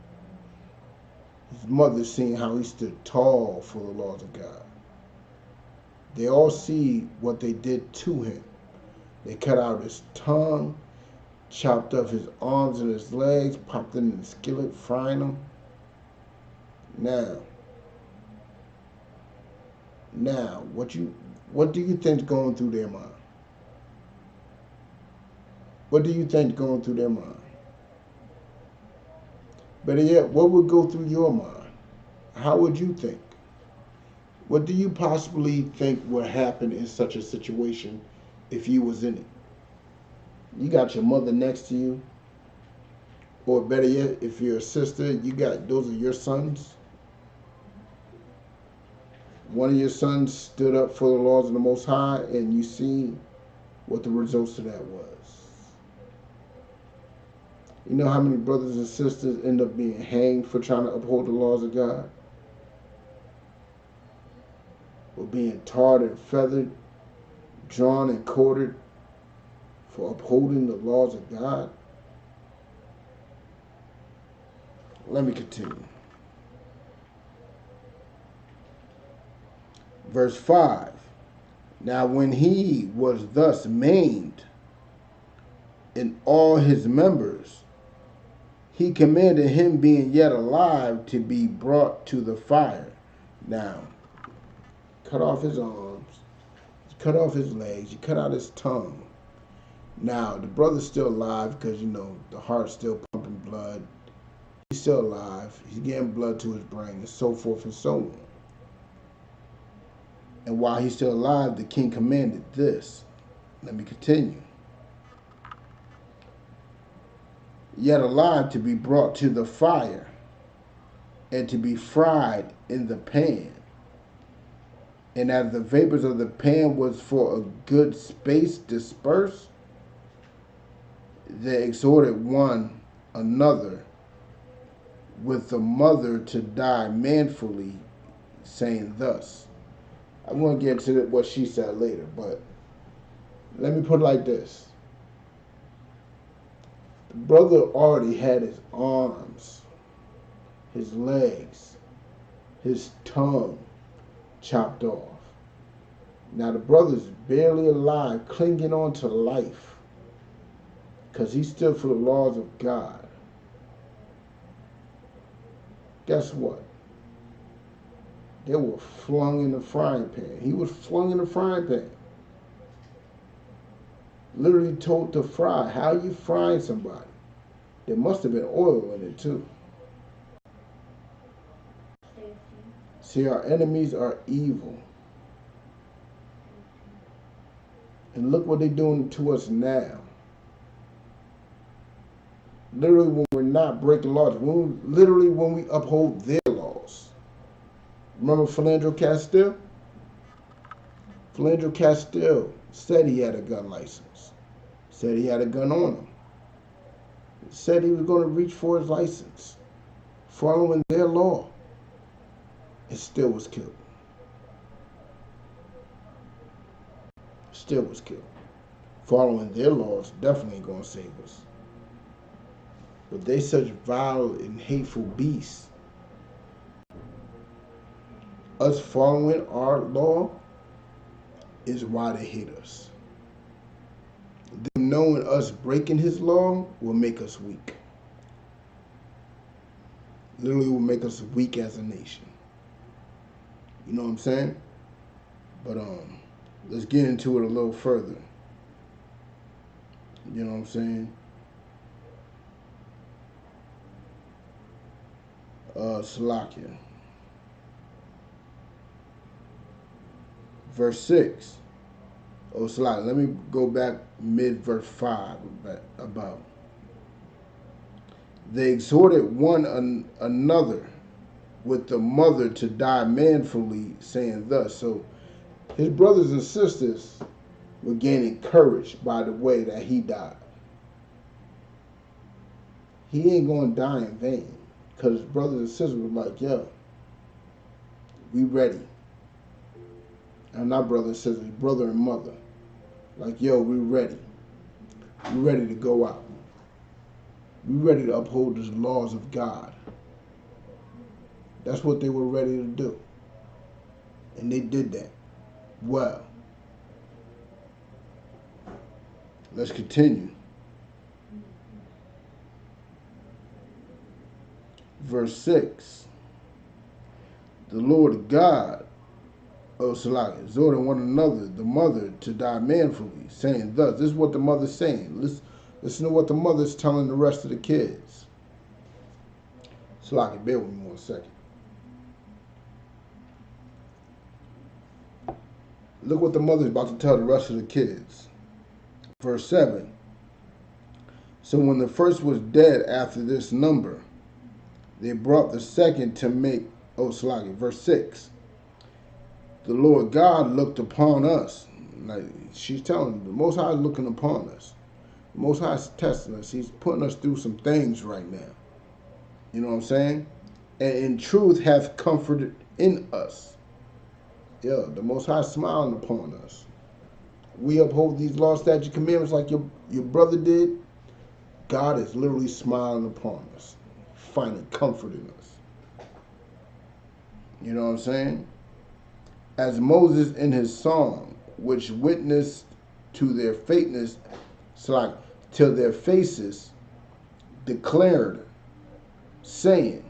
His mother seeing how he stood tall for the laws of God. They all see what they did to him. They cut out his tongue, chopped up his arms and his legs, popped them in the skillet, frying them. Now, what do you think's going through their mind? What do you think's going through their mind? Better yet, what would go through your mind? How would you think? What do you possibly think would happen in such a situation if you was in it? You got your mother next to you, or better yet, if you're a sister, those are your sons. One of your sons stood up for the laws of the Most High, and you see what the results of that was. You know how many brothers and sisters end up being hanged for trying to uphold the laws of God? Or being tarred and feathered, drawn and quartered for upholding the laws of God? Let me continue. Verse 5. Now when he was thus maimed in all his members, he commanded him being yet alive to be brought to the fire. Now, cut off his arms, cut off his legs, you cut out his tongue. Now, the brother's still alive because, the heart's still pumping blood. He's still alive. He's getting blood to his brain and so forth and so on. And while he's still alive, the king commanded this. Let me continue. Yet alive to be brought to the fire and to be fried in the pan. And as the vapors of the pan was for a good space dispersed, they exhorted one another with the mother to die manfully, saying thus. I'm going to get into what she said later, but let me put it like this. The brother already had his arms, his legs, his tongue chopped off. Now the brother's barely alive, clinging on to life, because he stood for the laws of God. Guess what? They were flung in the frying pan. He was flung in the frying pan. Literally told to fry. How you frying somebody? There must have been oil in it too. See, our enemies are evil. And look what they're doing to us now. Literally when we're not breaking laws. Literally when we uphold their laws. Remember Philandro Castile? Philandro Castile said he had a gun license. Said he had a gun on him. Said he was going to reach for his license. Following their law. And still was killed. Still was killed. Following their laws definitely ain't going to save us. But they such vile and hateful beasts. Us following our law is why they hate us. Them knowing us breaking his law will make us weak. Literally will make us weak as a nation. You know what I'm saying? But let's get into it a little further. You know what I'm saying? Salakia. Verse 6. Oh, Salakia, let me go back mid-verse 5 about. They exhorted one another with the mother to die manfully, saying thus. So his brothers and sisters were gaining courage by the way that he died. He ain't going to die in vain. Because his brothers and sisters were like, yo, we ready. And not brother and sister, brother and mother. Like, yo, we ready. We ready to go out. We ready to uphold the laws of God. That's what they were ready to do. And they did that. Well, let's continue. Verse 6. The Lord God, Salakia, exhorted one another, the mother, to die manfully, saying thus. This is what the mother's saying. Listen to what the mother's telling the rest of the kids. Salakia, bear with me 1 second. Look what the mother's about to tell the rest of the kids. Verse 7. So when the first was dead after this number, they brought the second to make, Salakia, verse 6. The Lord God looked upon us. Like she's telling them, the Most High is looking upon us. The Most High is testing us. He's putting us through some things right now. You know what I'm saying? And in truth hath comforted in us. Yeah, the Most High is smiling upon us. We uphold these law, statute, commandments like your brother did. God is literally smiling upon us. finding comfort in us. You know what I'm saying? As Moses in his song, which witnessed to their fakeness, like till their faces declared, saying,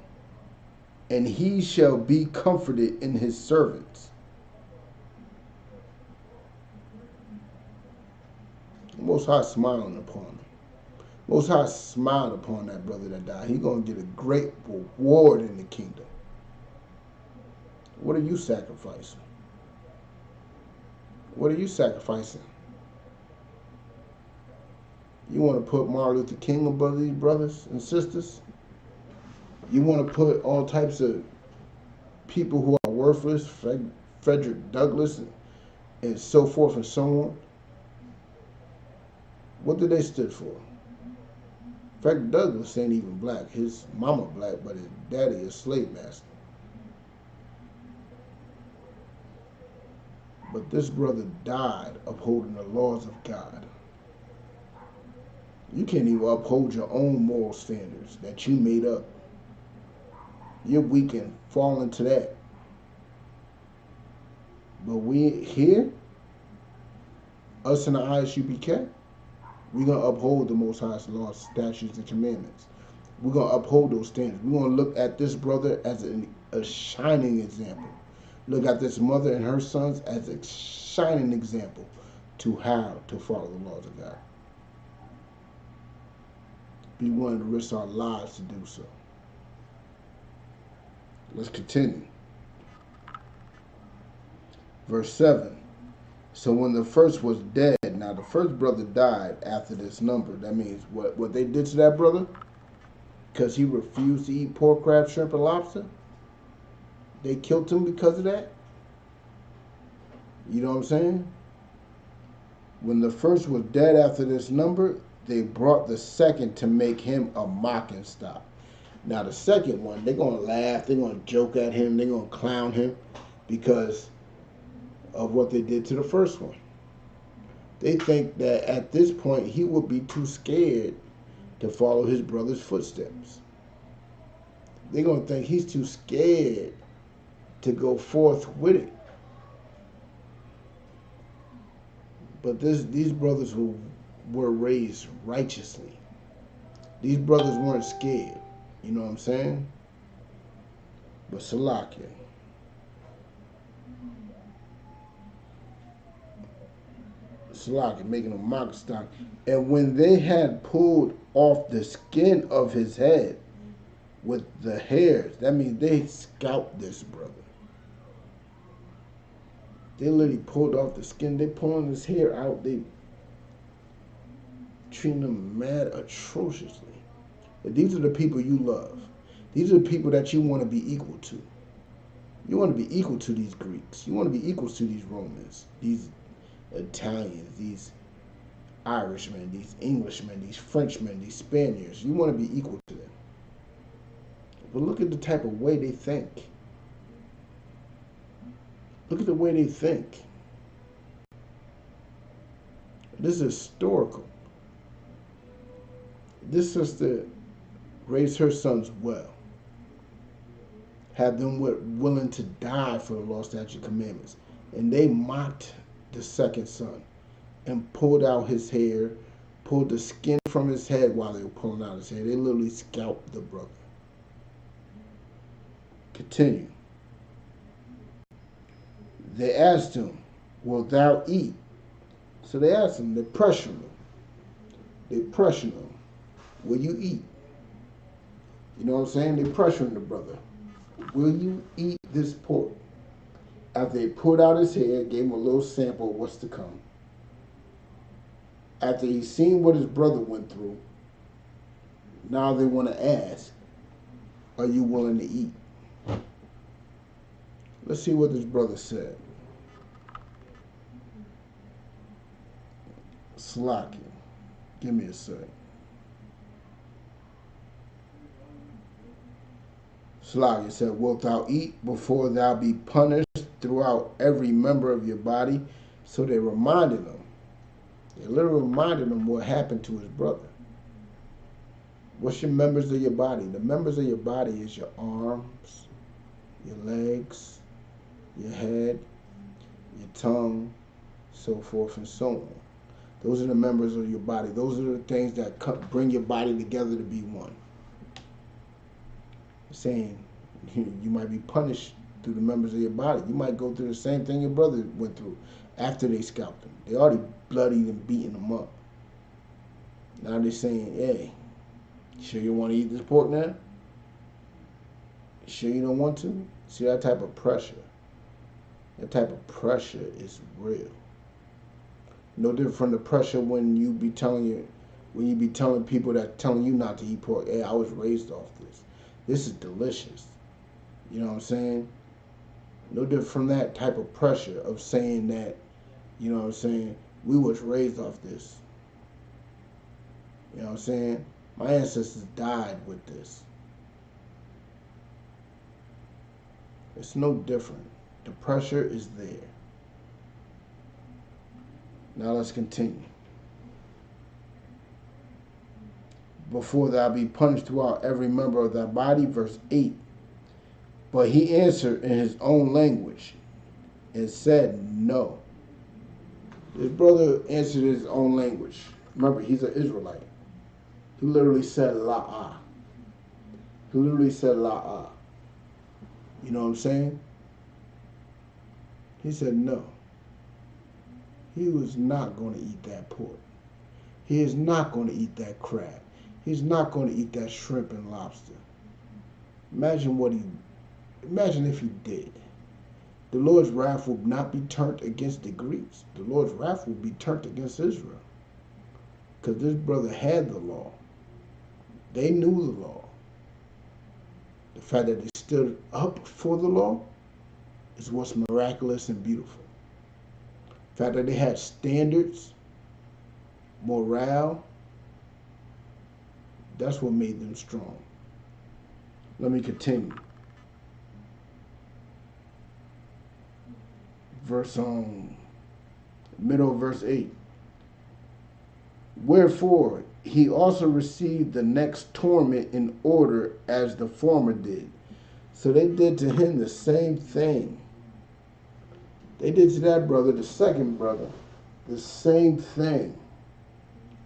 and he shall be comforted in his servants. Most High smiling upon him. Most High smiled upon that brother that died. He's going to get a great reward in the kingdom. What are you sacrificing? What are you sacrificing? You want to put Martin Luther King above these brothers and sisters? You want to put all types of people who are worthless, Frederick Douglass, and so forth and so on? What did they stood for? Frederick Douglass ain't even black. His mama black, but his daddy is slave master. But this brother died upholding the laws of God. You can't even uphold your own moral standards that you made up. You're weak and fall into that. But we here, us in the ISUPK, we're going to uphold the Most High's laws, statutes, and commandments. We're going to uphold those standards. We're going to look at this brother as a shining example. Look at this mother and her sons as a shining example to how to follow the laws of God. Be willing to risk our lives to do so. Let's continue. Verse 7. So when the first was dead, now the first brother died after this number. That means what they did to that brother? Because he refused to eat pork, crab, shrimp, and lobster? They killed him because of that? You know what I'm saying? When the first was dead after this number, they brought the second to make him a mocking stock. Now the second one, they're going to laugh, they're going to joke at him, they're going to clown him because of what they did to the first one. They think that at this point he would be too scared to follow his brother's footsteps. They're going to think he's too scared to go forth with it. But these brothers who were raised righteously, these brothers weren't scared. You know what I'm saying? But Salakia. Salakia, making a mock stock. And when they had pulled off the skin of his head with the hairs, that means they scalped this brother. They literally pulled off the skin. They pulling his hair out. They treating him mad atrociously. But these are the people you love. These are the people that you want to be equal to. You want to be equal to these Greeks. You want to be equal to these Romans, these Italians, these Irishmen, these Englishmen, these Frenchmen, these Spaniards. You want to be equal to them. But look at the type of way they think. Look at the way they think. This is historical. This sister raised her sons well. Had them willing to die for the law, statute, commandments. And they mocked the second son and pulled out his hair, pulled the skin from his head while they were pulling out his hair. They literally scalped the brother. Continue. They asked him, "Wilt thou eat?" So they asked him, they pressured him. They pressured him. Will you eat? You know what I'm saying? They pressuring the brother. Will you eat this pork? After they pulled out his hair, gave him a little sample of what's to come. After he seen what his brother went through, now they want to ask, are you willing to eat? Let's see what this brother said. Slacky. Give me a second. Slacky said, wilt thou eat before thou be punished throughout every member of your body? So they reminded him. They literally reminded him what happened to his brother. What's your members of your body? The members of your body is your arms, your legs, your head, your tongue, so forth and so on. Those are the members of your body. Those are the things that bring your body together to be one. Saying you might be punished through the members of your body. You might go through the same thing your brother went through after they scalped him. They already bloodied and beaten him up. Now they're saying, hey, sure you want to eat this pork now? Sure you don't want to? See, that type of pressure. That type of pressure is real. No different from the pressure when you be telling people that telling you not to eat pork. Hey, I was raised off this. This is delicious. You know what I'm saying? No different from that type of pressure of saying that, you know what I'm saying, we was raised off this. You know what I'm saying? My ancestors died with this. It's no different. The pressure is there. Now let's continue. Before thou be punished throughout every member of thy body, verse 8. But he answered in his own language and said, no. His brother answered in his own language. Remember, he's an Israelite. He literally said la'ah. He literally said la'ah. You know what I'm saying? He said no. He was not going to eat that pork. He is not going to eat that crab. He's not going to eat that shrimp and lobster. Imagine if he did. The Lord's wrath will not be turned against the Greeks. The Lord's wrath will be turned against Israel. Because this brother had the law. They knew the law. The fact that they stood up for the law is what's miraculous and beautiful. The fact that they had standards, morale, that's what made them strong. Let me continue. Middle of verse 8. Wherefore he also received the next torment in order as the former did. So they did to him the same thing. They did to that brother, the second brother, the same thing.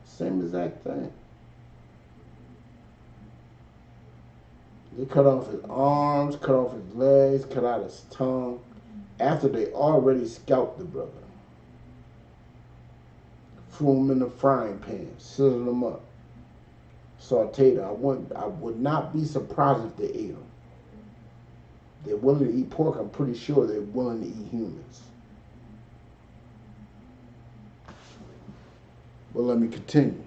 Same exact thing. They cut off his arms, cut off his legs, cut out his tongue, after they already scalped the brother. Threw him in the frying pan, sizzled him up, sauteed him. I would not be surprised if they ate him. They're willing to eat pork. I'm pretty sure they're willing to eat humans. But let me continue.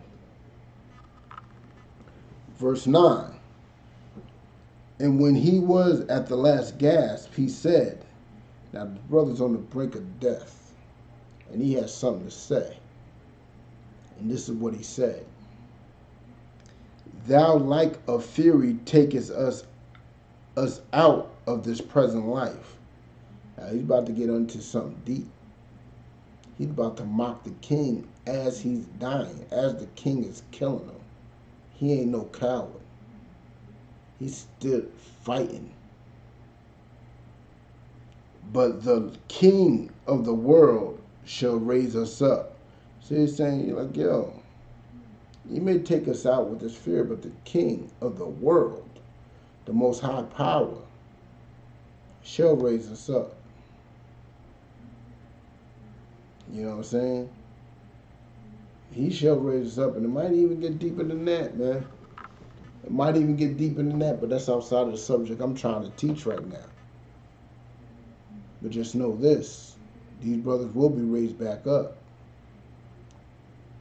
Verse 9. And when he was at the last gasp, he said, now the brother's on the brink of death, and he has something to say. And this is what he said. Thou like a fury takest us out of this present life. Now he's about to get into something deep. He's about to mock the king as he's dying, as the king is killing him. He ain't no coward. He's still fighting. But the king of the world shall raise us up. So he's saying, like, yo, you may take us out with this fear, but the king of the world, the most high power, shall raise us up. You know what I'm saying? He shall raise us up, and it might even get deeper than that, man. It might even get deeper than that, but that's outside of the subject I'm trying to teach right now. But just know this, these brothers will be raised back up.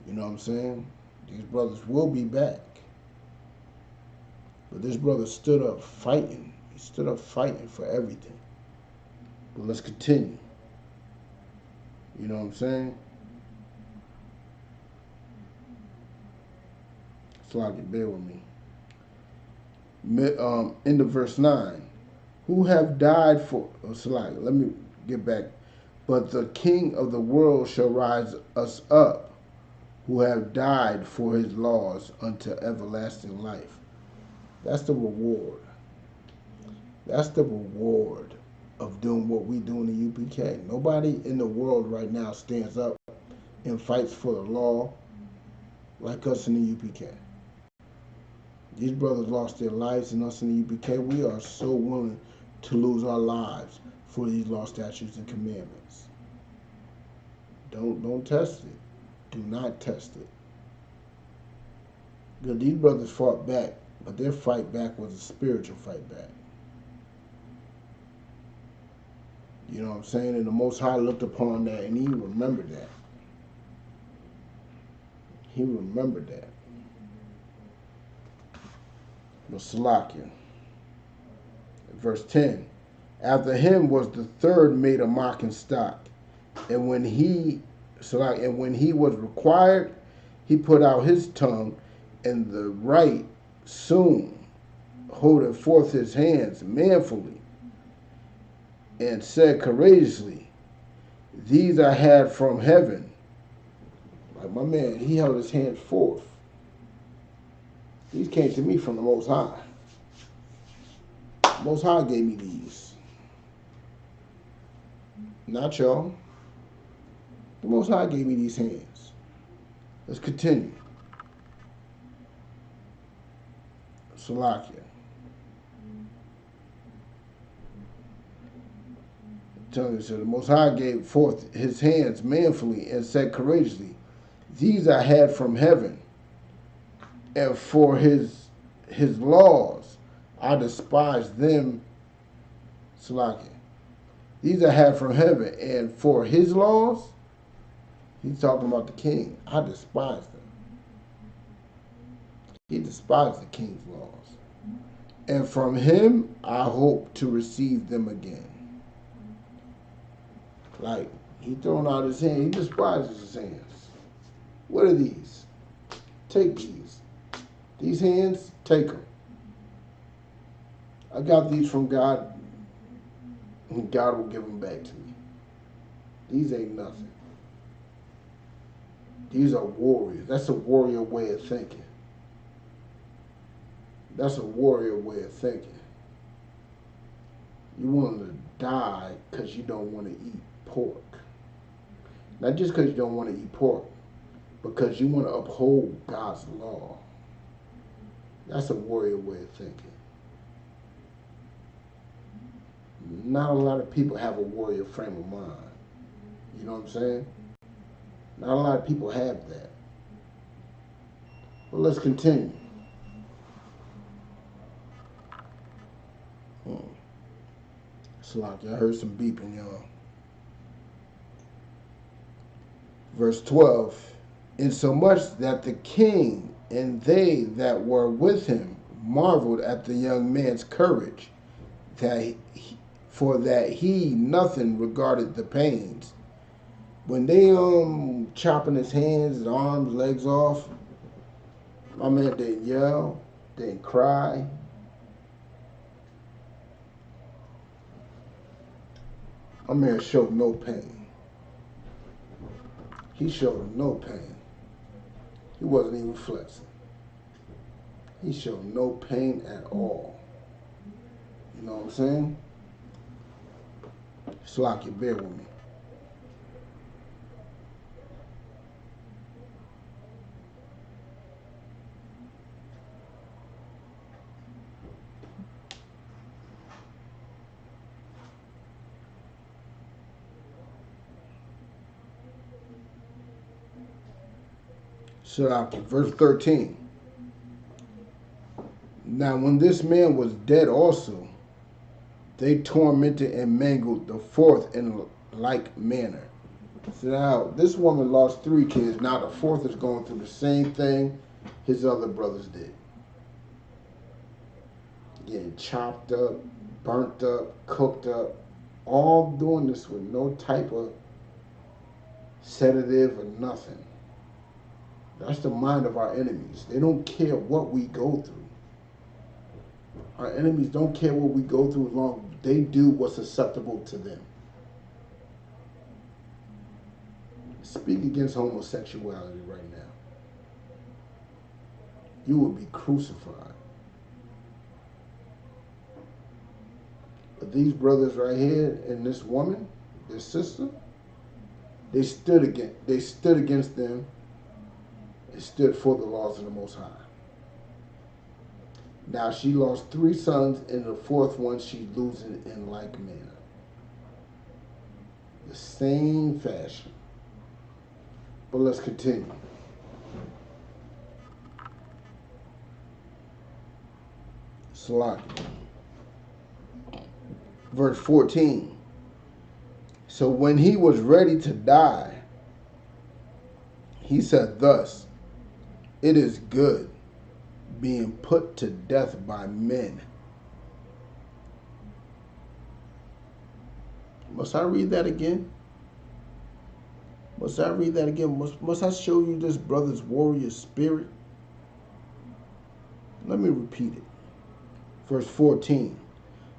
You know what I'm saying? These brothers will be back. But this brother stood up fighting. He stood up fighting for everything. But let's continue. You know what I'm saying? Sloggy, bear with me. End of verse 9. Who have died for... Oh, Sloggy, let me get back. But the king of the world shall rise us up, who have died for his laws unto everlasting life. That's the reward. That's the reward of doing what we do in the UPK. Nobody in the world right now stands up and fights for the law like us in the UPK. These brothers lost their lives, and us in the UPK, we are so willing to lose our lives for these law, statutes, and commandments. Don't test it. Do not test it. Because these brothers fought back, but their fight back was a spiritual fight back. You know what I'm saying? And the Most High looked upon that, and he remembered that. He remembered that. But Salakia, verse 10, after him was the third made a mocking stock, and when he was required, he put out his tongue, and the right soon holding forth his hands manfully, and said courageously, these I had from heaven. Like my man, he held his hands forth. These came to me from the Most High. The Most High gave me these. Not y'all. The Most High gave me these hands. Let's continue. Salakia. So the Most High gave forth his hands manfully and said courageously, these I had from heaven, and for his laws I despised them. Salakia. These I had from heaven, and for his laws, he's talking about the king, I despised them. He despised the king's laws. And from him I hope to receive them again. Like, he throwing out his hand, he despises his hands. What are these? Take these. These hands, take them. I got these from God, and God will give them back to me. These ain't nothing. These are warriors. That's a warrior way of thinking. That's a warrior way of thinking. You want to die because you don't want to eat pork. Not just because you don't want to eat pork, because you want to uphold God's law. That's a warrior way of thinking. Not a lot of people have a warrior frame of mind. You know what I'm saying? Not a lot of people have that. Well, let's continue. Slack, I heard some beeping, y'all. Verse 12, insomuch that the king and they that were with him marveled at the young man's courage, for that he nothing regarded the pains. When they chopping his hands, his arms, legs off, my man didn't yell, didn't cry. My man showed no pain. He showed no pain. He wasn't even flexing. He showed no pain at all. You know what I'm saying? Slack, bear with me. Slack, verse 13. Now when this man was dead also, they tormented and mangled the fourth in like manner. So now this woman lost 3 kids. Now the fourth is going through the same thing his other brothers did. Getting chopped up, burnt up, cooked up, all doing this with no type of sedative or nothing. That's the mind of our enemies. They don't care what we go through. Our enemies don't care what we go through as long as they do what's acceptable to them. Speak against homosexuality right now. you would be crucified. But these brothers right here and this woman, this sister, they stood against them and stood for the laws of the Most High. Now she lost 3 sons, and the 4th one she's losing in like manner. The same fashion. But let's continue. Salaki. Verse 14. So when he was ready to die, he said thus, it is good being put to death by men. Must I read that again? Must I read that again? Must I show you this brother's warrior spirit? Let me repeat it. Verse 14.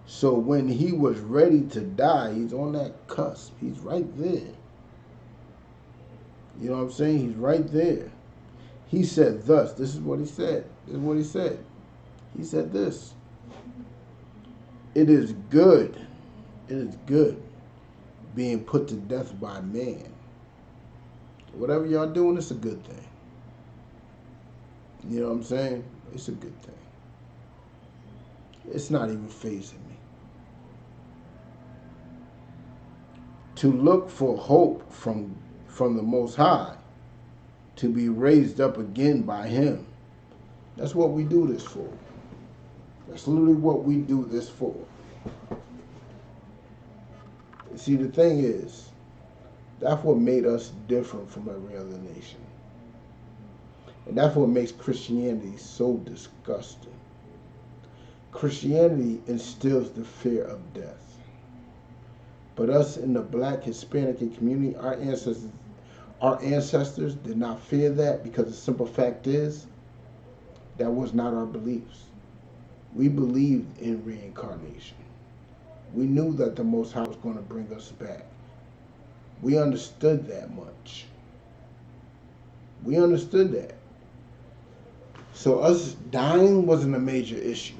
So when he was ready to die, he's on that cusp. He's right there. You know what I'm saying? He's right there. He said thus. This is what he said. This is what he said. He said this. It is good. It is good being put to death by man. Whatever y'all doing, it's a good thing. You know what I'm saying? It's a good thing. It's not even fazing me. To look for hope from the Most High, to be raised up again by Him. That's what we do this for. That's literally what we do this for. See, the thing is, that's what made us different from every other nation. And that's what makes Christianity so disgusting. Christianity instills the fear of death. But us in the Black, Hispanic, community, our ancestors did not fear that, because the simple fact is, that was not our beliefs. We believed in reincarnation. We knew that the Most High was going to bring us back. We understood that much. We understood that. So us dying wasn't a major issue.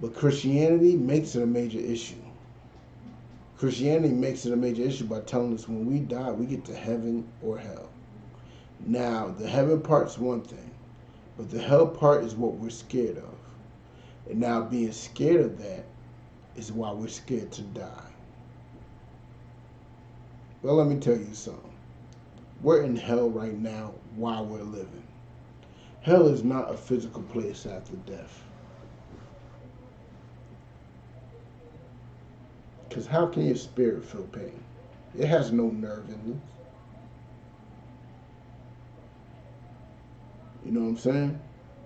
But Christianity makes it a major issue. Christianity makes it a major issue by telling us when we die, we get to heaven or hell. Now, the heaven part's one thing, but the hell part is what we're scared of. And now being scared of that is why we're scared to die. Well, let me tell you something. We're in hell right now while we're living. Hell is not a physical place after death. Because how can your spirit feel pain? It has no nerve endings. You know what I'm saying?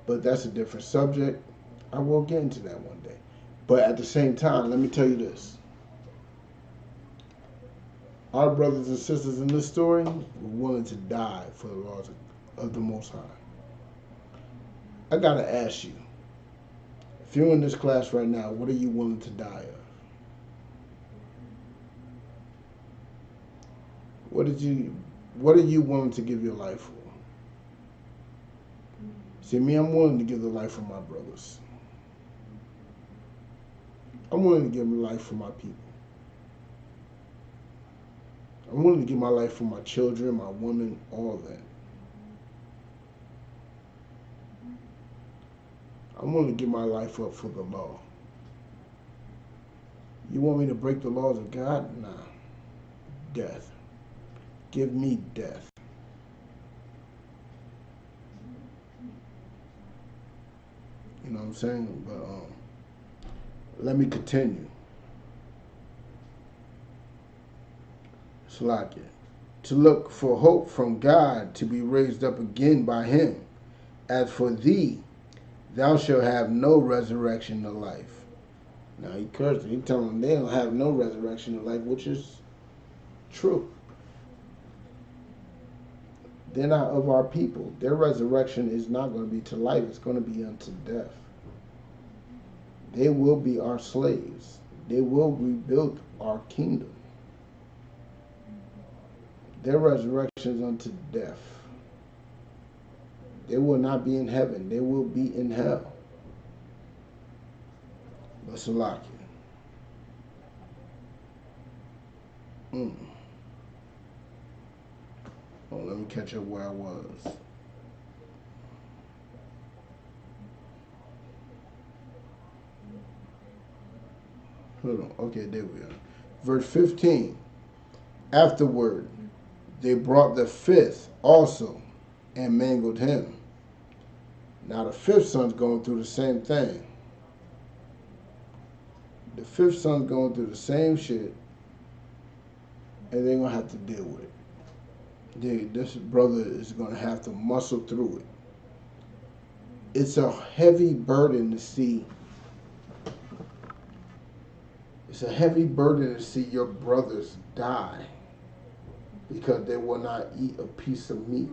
But that's a different subject. I will get into that one day. But at the same time, let me tell you this. Our brothers and sisters in this story were willing to die for the laws of the Most High. I gotta ask you, if you're in this class right now, what are you willing to die of? What are you willing to give your life for? See, me, I'm willing to give the life for my brothers. I'm willing to give my life for my people. I'm willing to give my life for my children, my woman, all that. I'm willing to give my life up for the law. You want me to break the laws of God? Nah. Death. Give me death. You know what I'm saying? But let me continue. Salakia. To look for hope from God, to be raised up again by Him. As for thee, thou shalt have no resurrection of life. Now he cursed. He telling them they don't have no resurrection of life, which is true. They're not of our people. Their resurrection is not going to be to life. It's going to be unto death. They will be our slaves. They will rebuild our kingdom. Their resurrection is unto death. They will not be in heaven. They will be in hell. But Salakia. Oh, let me catch up where I was. Hold on. Okay, there we are. Verse 15. Afterward, they brought the fifth also and mangled him. Now the fifth son's going through the same thing. The fifth son's going through the same shit, and they're going to have to deal with it. This brother is going to have to muscle through it. It's a heavy burden to see. It's a heavy burden to see your brothers die because they will not eat a piece of meat.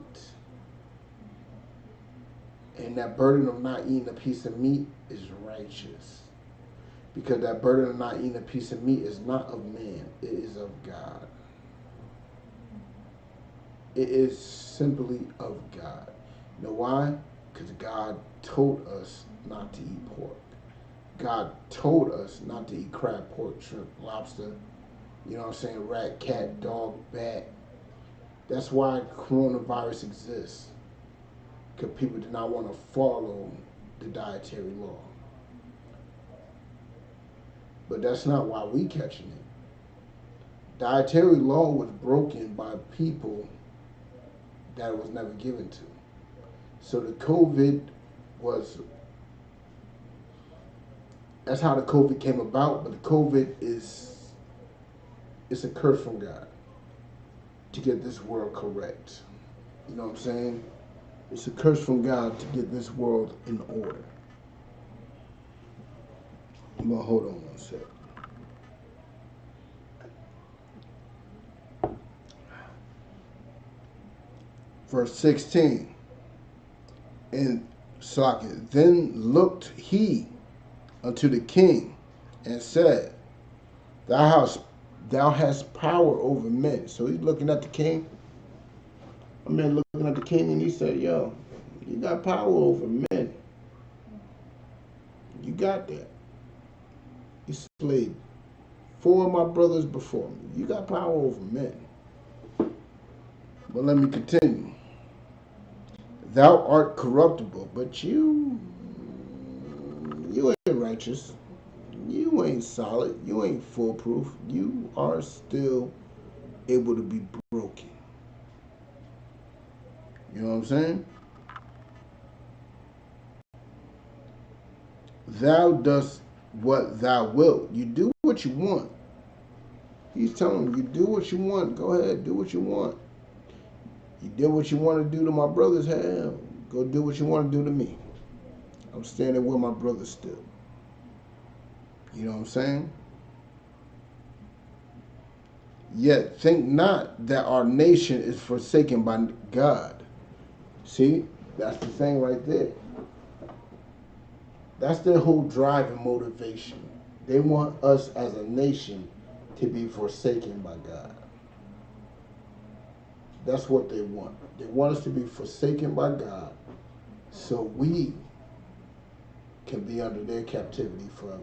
And that burden of not eating a piece of meat is righteous. Because that burden of not eating a piece of meat is not of man, it is of God. It is simply of God. You know why? Because God told us not to eat pork. God told us not to eat crab, pork, shrimp, lobster, you know what I'm saying, rat, cat, dog, bat. That's why coronavirus exists. Because people do not want to follow the dietary law. But that's not why we catching it. Dietary law was broken by people that it was never given to. So the COVID was, that's how the COVID came about, but the COVID it's a curse from God to get this world correct. You know what I'm saying? It's a curse from God to get this world in order. Well, hold on one sec. Verse 16. And Socket, then looked he unto the king and said, Thou hast power over men. So he's looking at the king. I mean, looking at the king, and he said, Yo, you got power over men. You got that. You slayed 4 of my brothers before me. You got power over men. But let me continue. Thou art corruptible, but you ain't righteous. You ain't solid. You ain't foolproof. You are still able to be broken. You know what I'm saying? Thou dost what thou wilt. You do what you want. He's telling him, you do what you want. Go ahead, do what you want. You did what you want to do to my brothers. Hell, go do what you want to do to me. I'm standing with my brothers still. You know what I'm saying? Yet think not that our nation is forsaken by God. See, that's the thing right there. That's their whole drive and motivation. They want us as a nation to be forsaken by God. That's what they want. They want us to be forsaken by God so we can be under their captivity forever.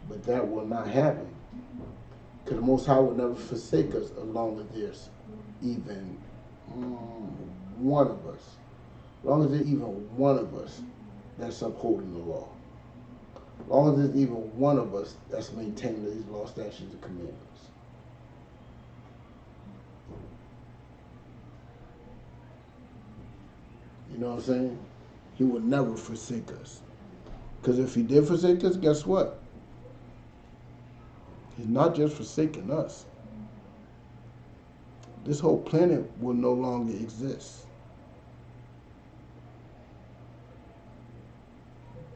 But that will not happen. Because the Most High will never forsake us as long as there's even one of us. As long as there's even one of us that's upholding the law. As long as there's even one of us that's maintaining these law, statutes, and commandments. You know what I'm saying? He would never forsake us. Because if he did forsake us, guess what? He's not just forsaking us. This whole planet will no longer exist.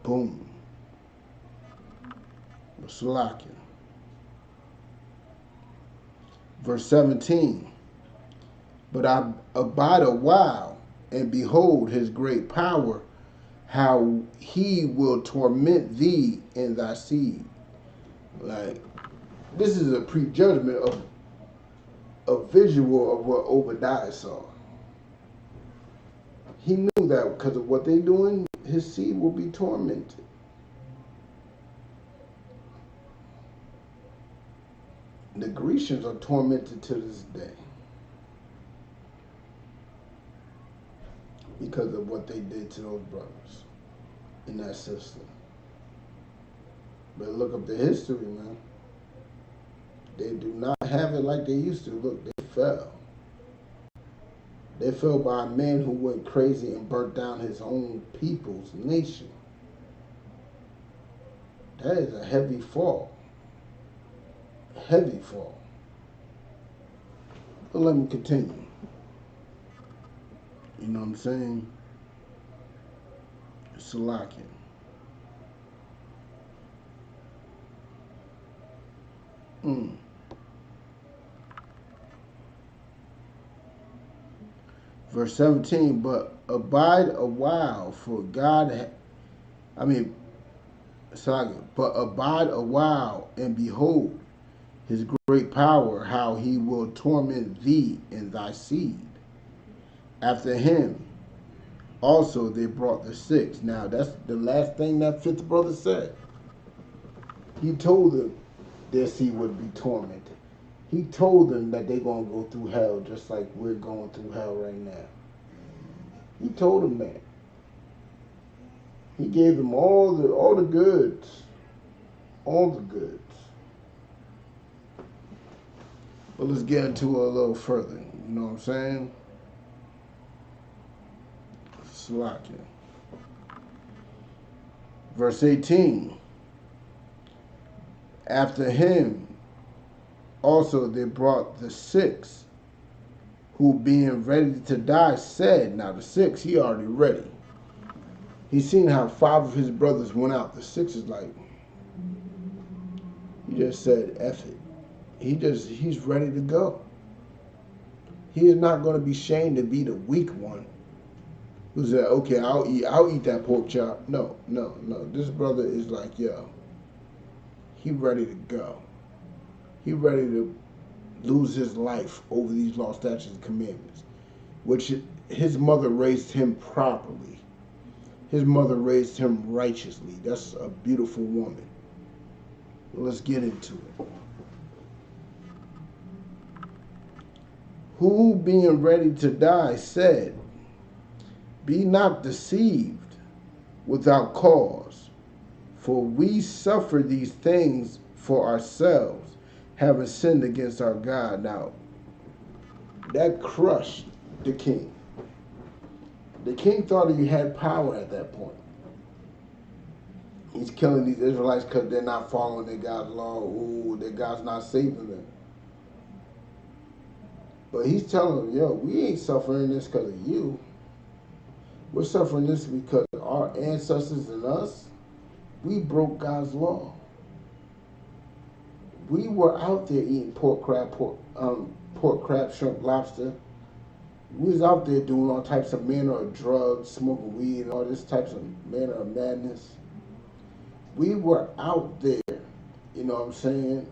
Boom. Salakia. Verse 17. But I abide a while, and behold his great power, how he will torment thee and thy seed. Like, this is a prejudgment of a visual of what Obadiah saw. He knew that because of what they doing, his seed will be tormented. The Grecians are tormented to this day because of what they did to those brothers in that system. But look up the history, man. They do not have it like they used to. Look, they fell. They fell by a man who went crazy and burnt down his own people's nation. That is a heavy fall. Heavy fall. But let me continue. You know what I'm saying? Salakia. Verse 17, but abide a while, for God, but abide a while, and behold his great power, how he will torment thee and thy seed. After him also they brought the six. Now that's the last thing that fifth brother said. He told them their seed would be tormented. He told them that they're going to go through hell just like we're going through hell right now. He told them that. He gave them all the goods. All the goods. But let's get into it a little further. You know what I'm saying? Salakia. Verse 18. After him also they brought the six, who being ready to die said, now the six, he already ready. He seen how five of his brothers went out. The six is like, he just said, F it. He's ready to go. He is not going to be ashamed to be the weak one. Who said, okay, I'll eat that pork chop. No. This brother is like, yo, he ready to go. He ready to lose his life over these law, statutes, and commandments, which his mother raised him properly. His mother raised him righteously. That's a beautiful woman. Let's get into it. Who being ready to die said, be not deceived without cause, for we suffer these things for ourselves, having sinned against our God. Now, that crushed the king. The king thought he had power at that point. He's killing these Israelites because they're not following their God's law. Ooh, their God's not saving them. But he's telling them, yo, we ain't suffering this because of you. We're suffering this because our ancestors and us, we broke God's law. We were out there eating pork, crab, shrimp, lobster. We was out there doing all types of manner of drugs, smoking weed, and all this types of manner of madness. We were out there, you know what I'm saying,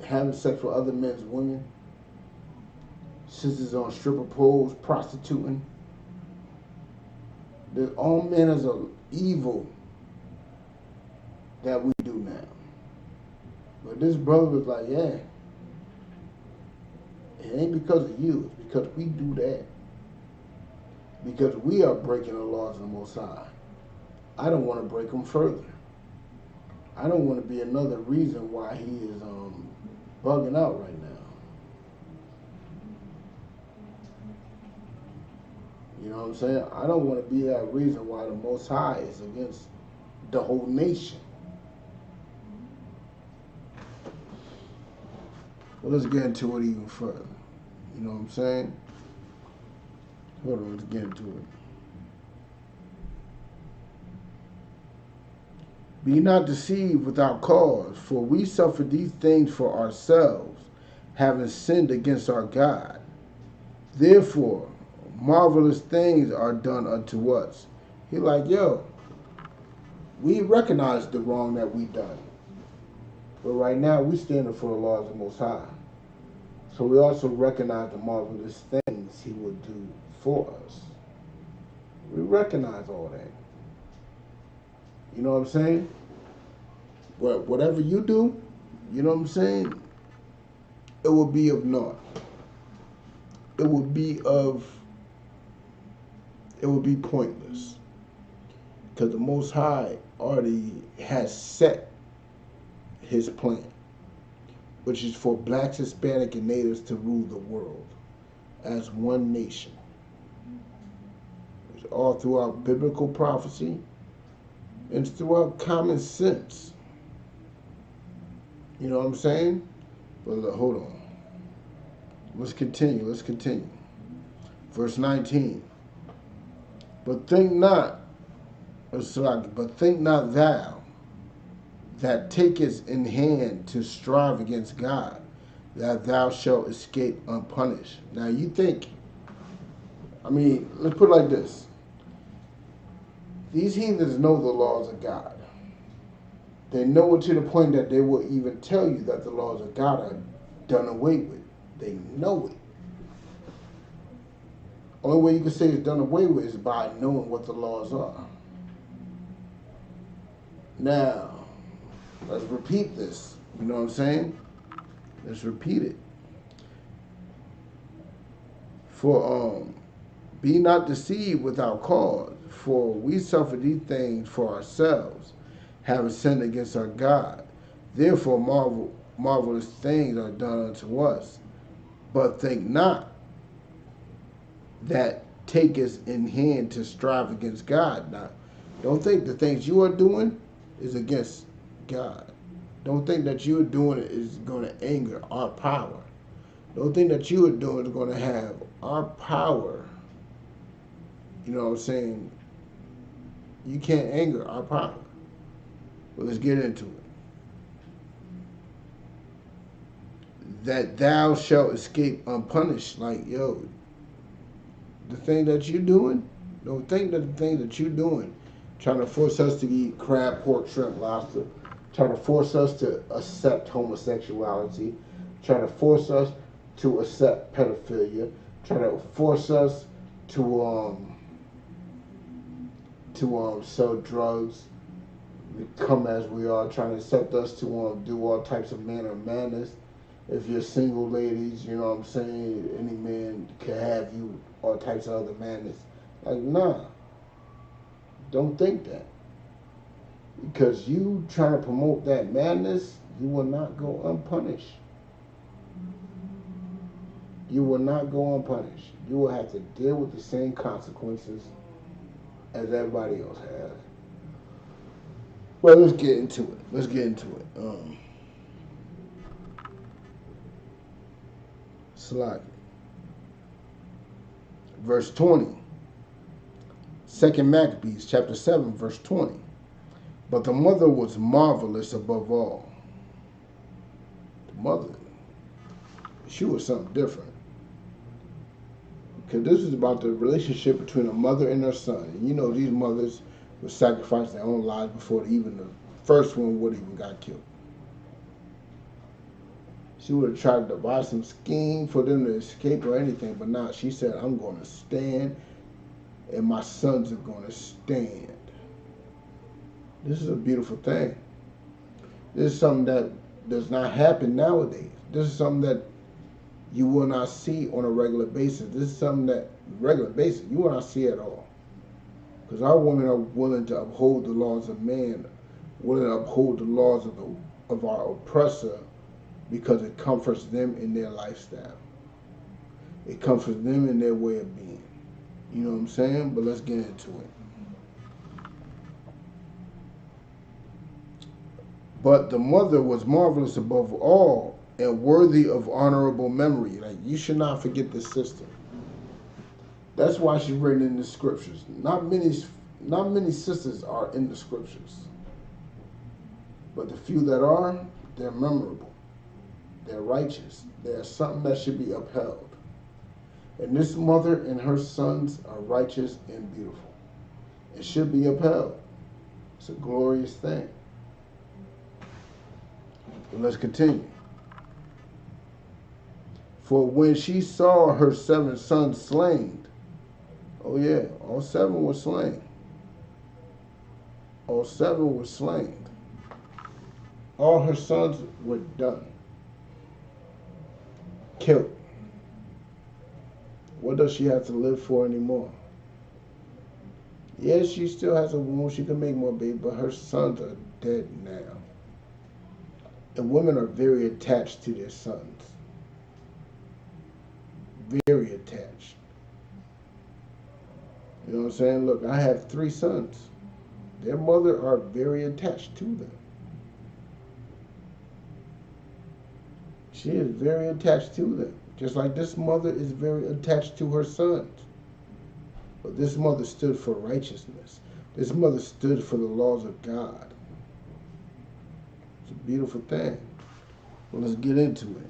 having sex with other men's women, sisters on stripper poles, prostituting. There's all manners of evil that we do now. But this brother was like, yeah, it ain't because of you, it's because we do that. Because we are breaking the laws of the Most High. I don't want to break them further. I don't want to be another reason why he is bugging out right now. You know what I'm saying? I don't want to be that reason why the Most High is against the whole nation. Well, let's get into it even further. You know what I'm saying? Hold on, let's get into it. Be not deceived without cause, for we suffer these things for ourselves, having sinned against our God. Therefore, marvelous things are done unto us. He like, yo, we recognize the wrong that we done. But right now, we standing for the laws of the Most High. So we also recognize the marvelous things he will do for us. We recognize all that. You know what I'm saying? But whatever you do, you know what I'm saying? It will be of naught. It will be of. It will be pointless because the Most High already has set His plan, which is for blacks, Hispanic, and natives to rule the world as one nation. It's all throughout biblical prophecy and it's throughout common sense. You know what I'm saying? But look, hold on. Let's continue. Let's continue. Verse 19. But think not thou that takest in hand to strive against God, that thou shalt escape unpunished. Now you think, let's put it like this. These heathens know the laws of God. They know it to the point that they will even tell you that the laws of God are done away with. They know it. Only way you can say it's done away with is by knowing what the laws are. Now, let's repeat this. You know what I'm saying? Let's repeat it. For be not deceived without cause, for we suffer these things for ourselves, having sinned against our God. Therefore marvelous things are done unto us. But think not that takest in hand to strive against God. Now, don't think the things you are doing is against God. Don't think that you're doing it is going to anger our power. Don't think that you are doing is going to have our power. You know what I'm saying? You can't anger our power. But let's get into it. That thou shalt escape unpunished. Like, yo, the thing that you're doing, don't think that the thing that you're doing, trying to force us to eat crab, pork, shrimp, lobster, trying to force us to accept homosexuality, trying to force us to accept pedophilia, trying to force us to sell drugs, become as we are, trying to accept us to do all types of manner of madness. If you're single ladies, you know what I'm saying, any man can have you, all types of other madness. Like, nah. Don't think that. Because you trying to promote that madness, you will not go unpunished. You will not go unpunished. You will have to deal with the same consequences as everybody else has. Well, let's get into it. Slide. Verse 20. 2 Maccabees chapter 7, verse 20. But the mother was marvelous above all. The mother, she was something different. Because this is about the relationship between a mother and her son. And you know these mothers would sacrifice their own lives before even the first one would even got killed. She would have tried to devise some scheme for them to escape or anything, but nah, she said, I'm going to stand and my sons are going to stand. This is a beautiful thing. This is something that does not happen nowadays. This is something that you will not see on a regular basis. This is something that, regular basis, you will not see at all. Because our women are willing to uphold the laws of man, willing to uphold the laws of our oppressor, because it comforts them in their lifestyle. It comforts them in their way of being. You know what I'm saying? But let's get into it. But the mother was marvelous above all and worthy of honorable memory. Like, you should not forget this sister. That's why she's written in the scriptures. Not many sisters are in the scriptures. But the few that are, they're memorable. They're righteous. They're something that should be upheld. And this mother and her sons are righteous and beautiful. It should be upheld. It's a glorious thing. But let's continue. For when she saw her 7 sons slain, Oh yeah, all 7 were slain. All 7 were slain. All her sons were done. Killed. What does she have to live for anymore? Yes, she still has a womb. She can make more babies, but her sons are dead now. And women are very attached to their sons. Very attached. You know what I'm saying? Look, I have 3 sons. Their mother are very attached to them. She is very attached to them. Just like this mother is very attached to her sons. But this mother stood for righteousness. This mother stood for the laws of God. It's a beautiful thing. Well, let's get into it.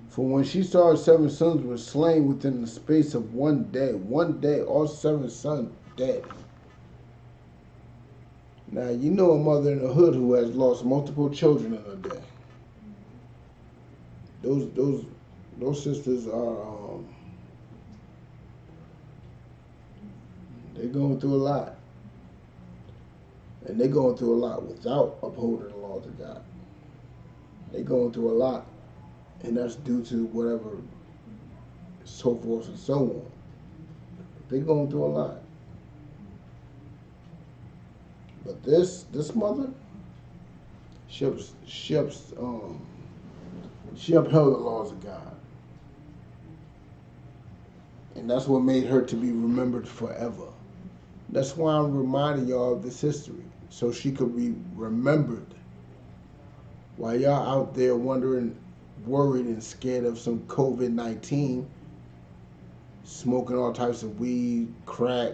For when she saw her 7 sons were slain within the space of one day, all 7 sons dead. Now, you know a mother in the hood who has lost multiple children in a day. Those sisters are, they're going through a lot. And they're going through a lot without upholding the laws of God. They're going through a lot. And that's due to whatever, so forth and so on. They're going through a lot. But this mother, she upheld the laws of God. And that's what made her to be remembered forever. That's why I'm reminding y'all of this history, so she could be remembered. While y'all out there wondering, worried and scared of some COVID-19, smoking all types of weed, crack,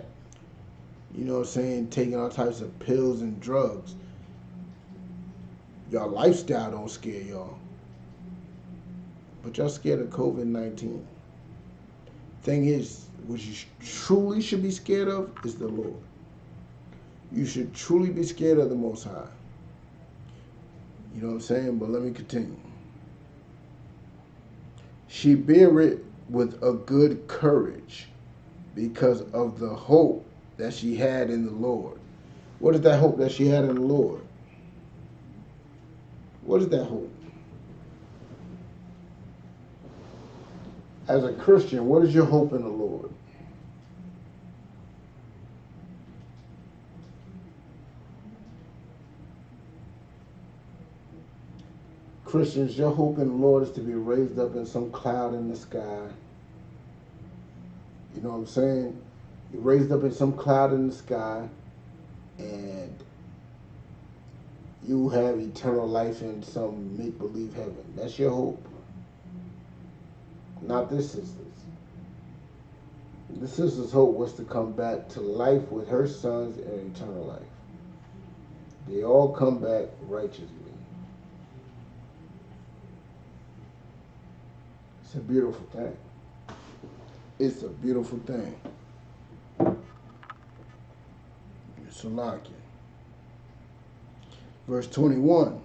you know what I'm saying, taking all types of pills and drugs. Y'all lifestyle don't scare y'all. But y'all scared of COVID-19. Thing is, what you truly should be scared of is the Lord. You should truly be scared of the Most High. You know what I'm saying? But let me continue. She bare it with a good courage because of the hope that she had in the Lord. What is that hope that she had in the Lord? What is that hope? As a Christian, what is your hope in the Lord? Christians, your hope in the Lord is to be raised up in some cloud in the sky. You know what I'm saying? You're raised up in some cloud in the sky, and you have eternal life in some make-believe heaven. That's your hope. Not this sister's. The sister's hope was to come back to life with her sons and eternal life. They all come back righteously. It's a beautiful thing. It's a beautiful thing. It's a lock. Verse 21.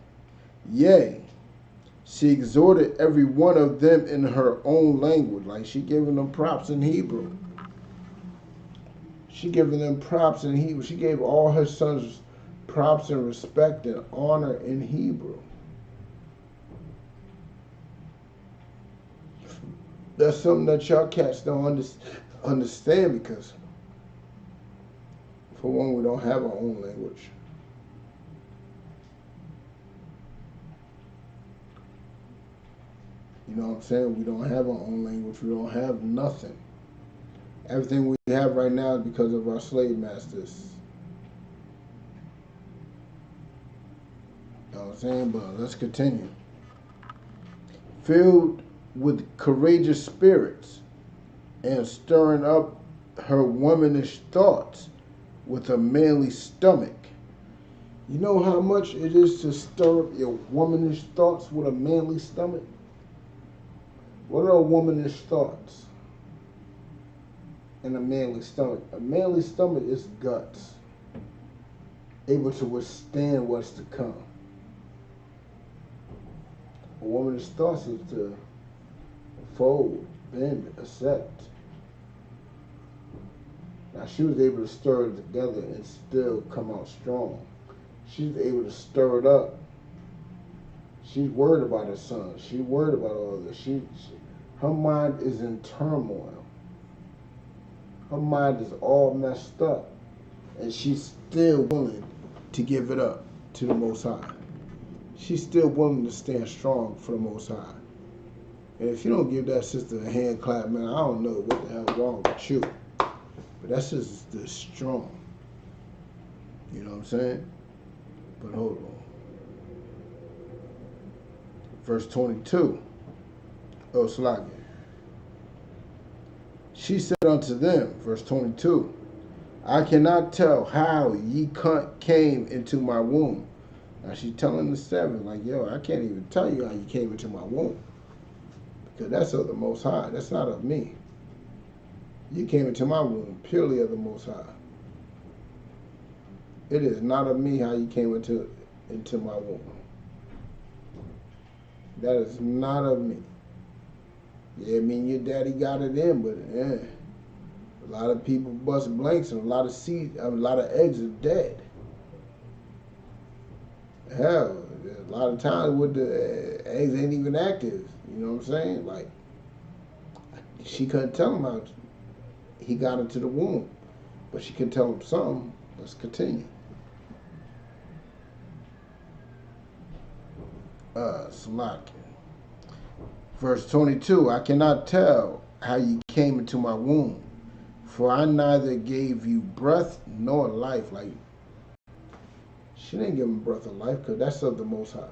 Yea, she exhorted every one of them in her own language. Like she giving them props in Hebrew. She giving them props in Hebrew. She gave all her sons props and respect and honor in Hebrew. That's something that y'all cats don't understand because, for one, we don't have our own language. You know what I'm saying? We don't have our own language. We don't have nothing. Everything we have right now is because of our slave masters. You know what I'm saying? But let's continue. Filled with courageous spirits and stirring up her womanish thoughts with a manly stomach. You know how much it is to stir up your womanish thoughts with a manly stomach? What are womanish thoughts in a manly stomach? A manly stomach is guts, able to withstand what's to come. A womanish thoughts is to fold, bend, accept. Now she was able to stir it together and still come out strong. She's able to stir it up. She's worried about her son. She's worried about all this. Her mind is in turmoil. Her mind is all messed up. And she's still willing to give it up to the Most High. She's still willing to stand strong for the Most High. And if you don't give that sister a hand clap, man, I don't know what the hell's wrong with you. But that's just the strong. You know what I'm saying? But hold on. Verse 22. Oh, Slakia. She said unto them, verse 22, I cannot tell how ye came into my womb. Now she's telling the seven, like, yo, I can't even tell you how you came into my womb. Because that's of the Most High. That's not of me. You came into my womb purely of the Most High. It is not of me how you came into my womb. That is not of me. Yeah, I mean, your daddy got it in, but a lot of people bust blanks and a lot of eggs are dead. Hell, a lot of times with the eggs ain't even active. You know what I'm saying? Like, she couldn't tell him how he got into the womb, but she could tell him something. Let's continue. Salak. Verse 22, I cannot tell how you came into my womb, for I neither gave you breath nor life. Like, she didn't give him breath of life because that's of the Most High.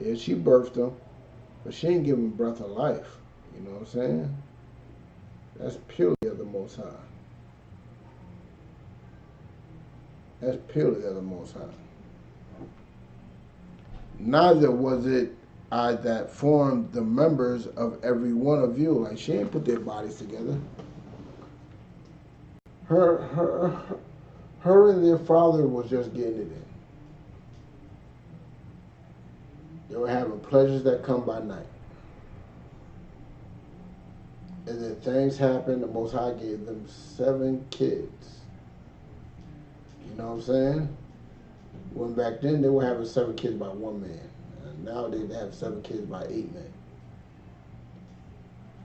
Yeah, she birthed him, but she didn't give him breath of life. You know what I'm saying? That's purely of the Most High. That's purely of the Most High. Neither was it I that formed the members of every one of you. Like, she ain't put their bodies together. Her and their father was just getting it in. They were having pleasures that come by night. And then things happened. The Most High gave them 7 kids. You know what I'm saying? When back then they were having 7 kids by one man. And nowadays they have 7 kids by 8 men.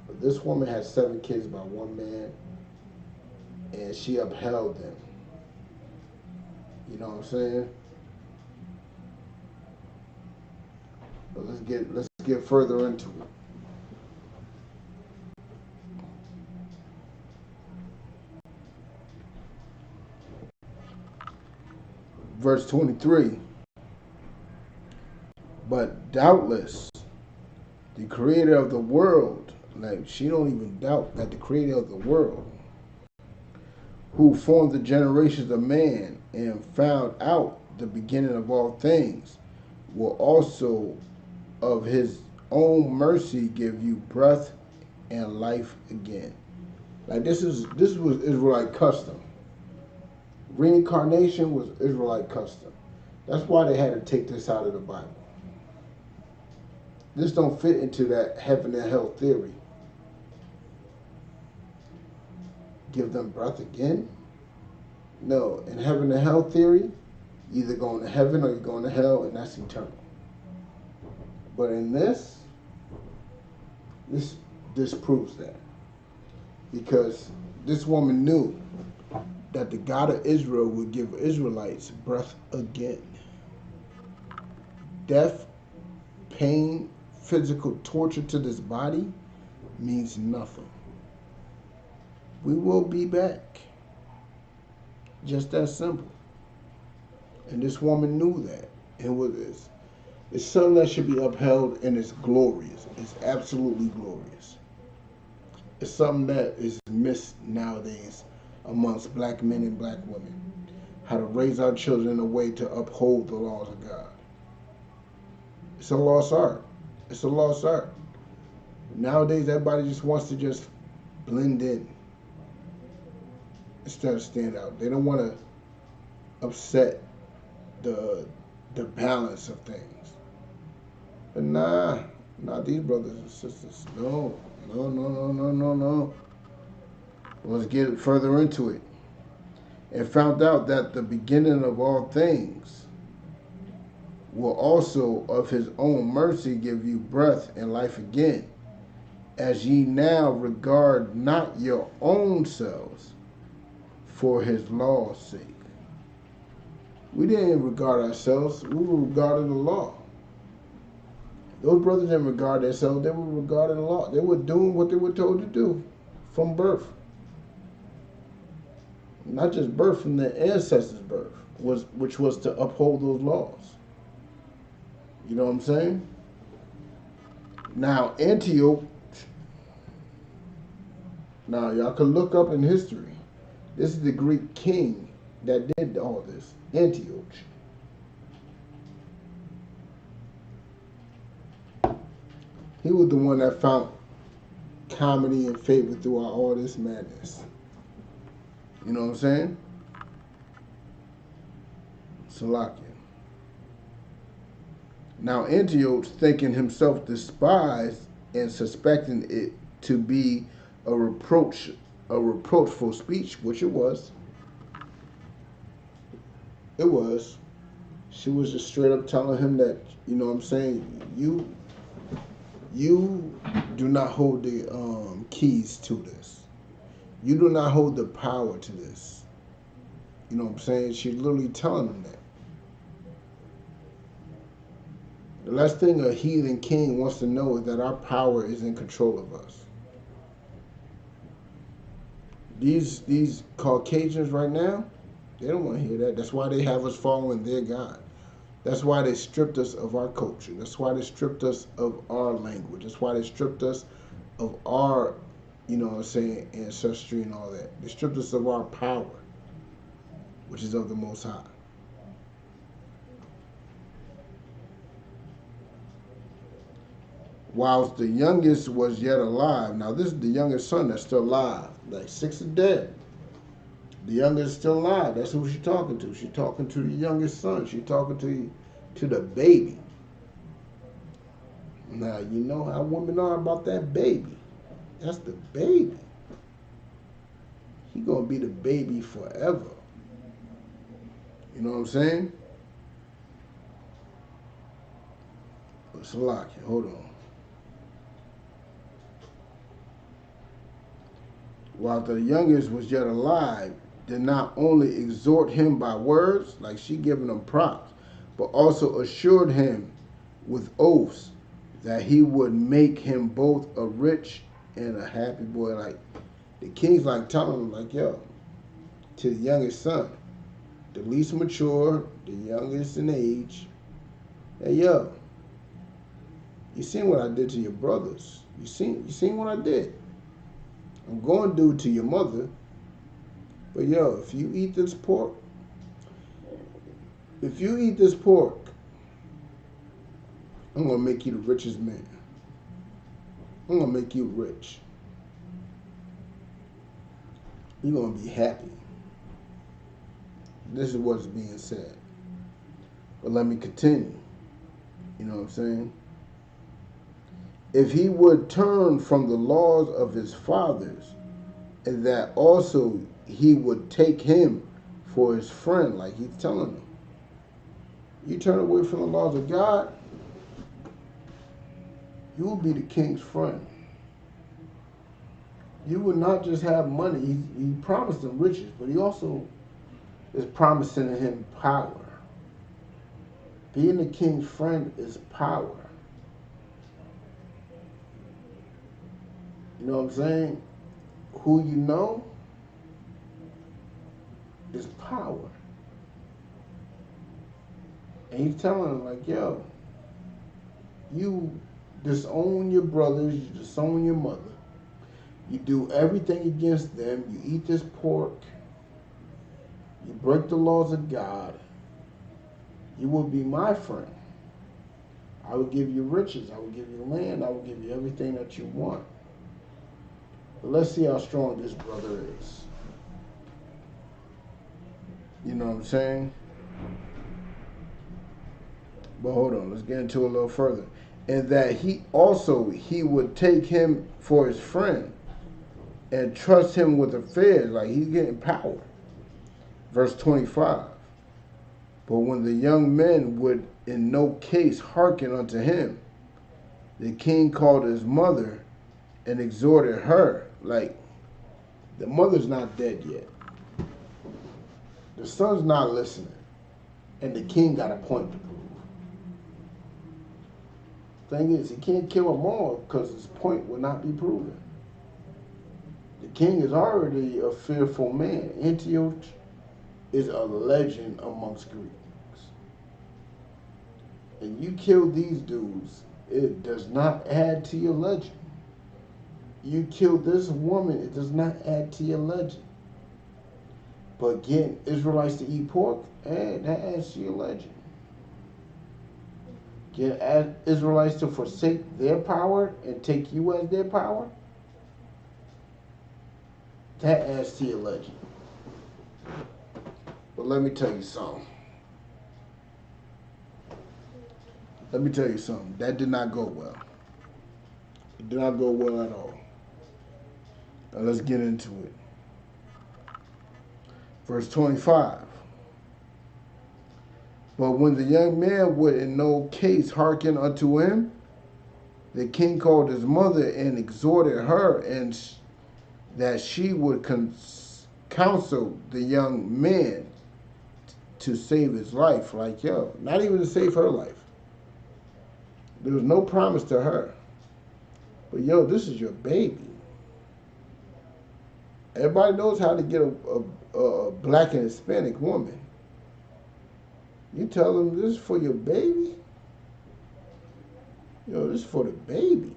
But this woman had 7 kids by one man, and she upheld them. You know what I'm saying? But let's get further into it. Verse 23. But doubtless, the creator of the world, like, she don't even doubt that the creator of the world, who formed the generations of man and found out the beginning of all things, will also of his own mercy give you breath and life again. Like, this was Israelite custom. Reincarnation was Israelite custom. That's why they had to take this out of the Bible. This don't fit into that heaven and hell theory. Give them breath again? No, in heaven and hell theory, you either going to heaven or you're going to hell, and that's eternal. But in this proves that. Because this woman knew that the God of Israel would give Israelites breath again. Death, pain, physical torture to this body means nothing. We will be back. Just that simple. And this woman knew that. It's something that should be upheld, and it's glorious. It's absolutely glorious. It's something that is missed nowadays amongst black men and black women. How to raise our children in a way to uphold the laws of God. It's a lost art. It's a lost art. Nowadays, everybody just wants to just blend in instead of stand out. They don't want to upset the balance of things. But nah, Not these brothers and sisters. No, no, no, no, no, no, no. Let's get further into it. And found out that the beginning of all things will also of his own mercy give you breath and life again, as ye now regard not your own selves for his law's sake. We didn't regard ourselves, we were regarding the law. Those brothers didn't regard themselves, they were regarding the law. They were doing what they were told to do from birth. Not just birth, from their ancestors' birth, which was to uphold those laws. You know what I'm saying? Now, Antioch, now y'all can look up in history. This is the Greek king that did all this, Antioch. He was the one that found comedy and favor throughout all this madness. You know what I'm saying? Salakia. Now Antioch, thinking himself despised and suspecting it to be a reproachful speech, which it was. It was. She was just straight up telling him that, you know what I'm saying, you do not hold the keys to this. You do not hold the power to this. You know what I'm saying? She's literally telling him that. The last thing a heathen king wants to know is that our power is in control of us. These Caucasians right now, they don't want to hear that. That's why they have us following their God. That's why they stripped us of our culture. That's why they stripped us of our language. That's why they stripped us of our, you know what I'm saying, ancestry and all that. They stripped us of our power, which is of the Most High. Whilst the youngest was yet alive. Now this is the youngest son that's still alive. Like 6 are dead. The youngest is still alive. That's who she's talking to. She's talking to the youngest son. She's talking to the baby. Now you know how women are about that baby. That's the baby. He gonna be the baby forever. You know what I'm saying? Salakia, hold on. While the youngest was yet alive, did not only exhort him by words, like she giving him props, but also assured him with oaths that he would make him both a rich and a happy boy. Like the king's like telling him, like, yo, to the youngest son, the least mature, the youngest in age, hey yo, you seen what I did to your brothers. You seen what I did. I'm going to do it to your mother. But yo, if you eat this pork, I'm going to make you the richest man. I'm going to make you rich. You're going to be happy. This is what's being said. But let me continue. You know what I'm saying? If he would turn from the laws of his fathers, and that also he would take him for his friend, like he's telling them. You turn away from the laws of God, you will be the king's friend. You will not just have money. He promised him riches, but he also is promising him power. Being the king's friend is power. You know what I'm saying? Who you know is power. And he's telling him, like, yo, you disown your brothers, you disown your mother. You do everything against them. You eat this pork. You break the laws of God. You will be my friend. I will give you riches. I will give you land. I will give you everything that you want. But let's see how strong this brother is. You know what I'm saying? But hold on, let's get into it a little further. and that he would take him for his friend and trust him with affairs. Like, he's getting power. Verse 25. But when the young men would in no case hearken unto him, the king called his mother and exhorted her. Like, the mother's not dead yet. The son's not listening. And the king got a point to prove. Thing is, he can't kill them all because his point will not be proven. The king is already a fearful man. Antioch is a legend amongst Greeks. And you kill these dudes, it does not add to your legend. You kill this woman, it does not add to your legend. But getting Israelites to eat pork, that adds to your legend. Get Israelites to forsake their power and take you as their power, that adds to your legend. But let me tell you something. That did not go well. It did not go well at all. Now let's get into it. Verse 25. But when the young man would in no case hearken unto him, the king called his mother and exhorted her, and that she would counsel the young man to save his life. Like, yo, not even to save her life. There was no promise to her. But yo, this is your baby. Everybody knows how to get a black and Hispanic woman. You tell them this is for your baby? Yo, this is for the baby.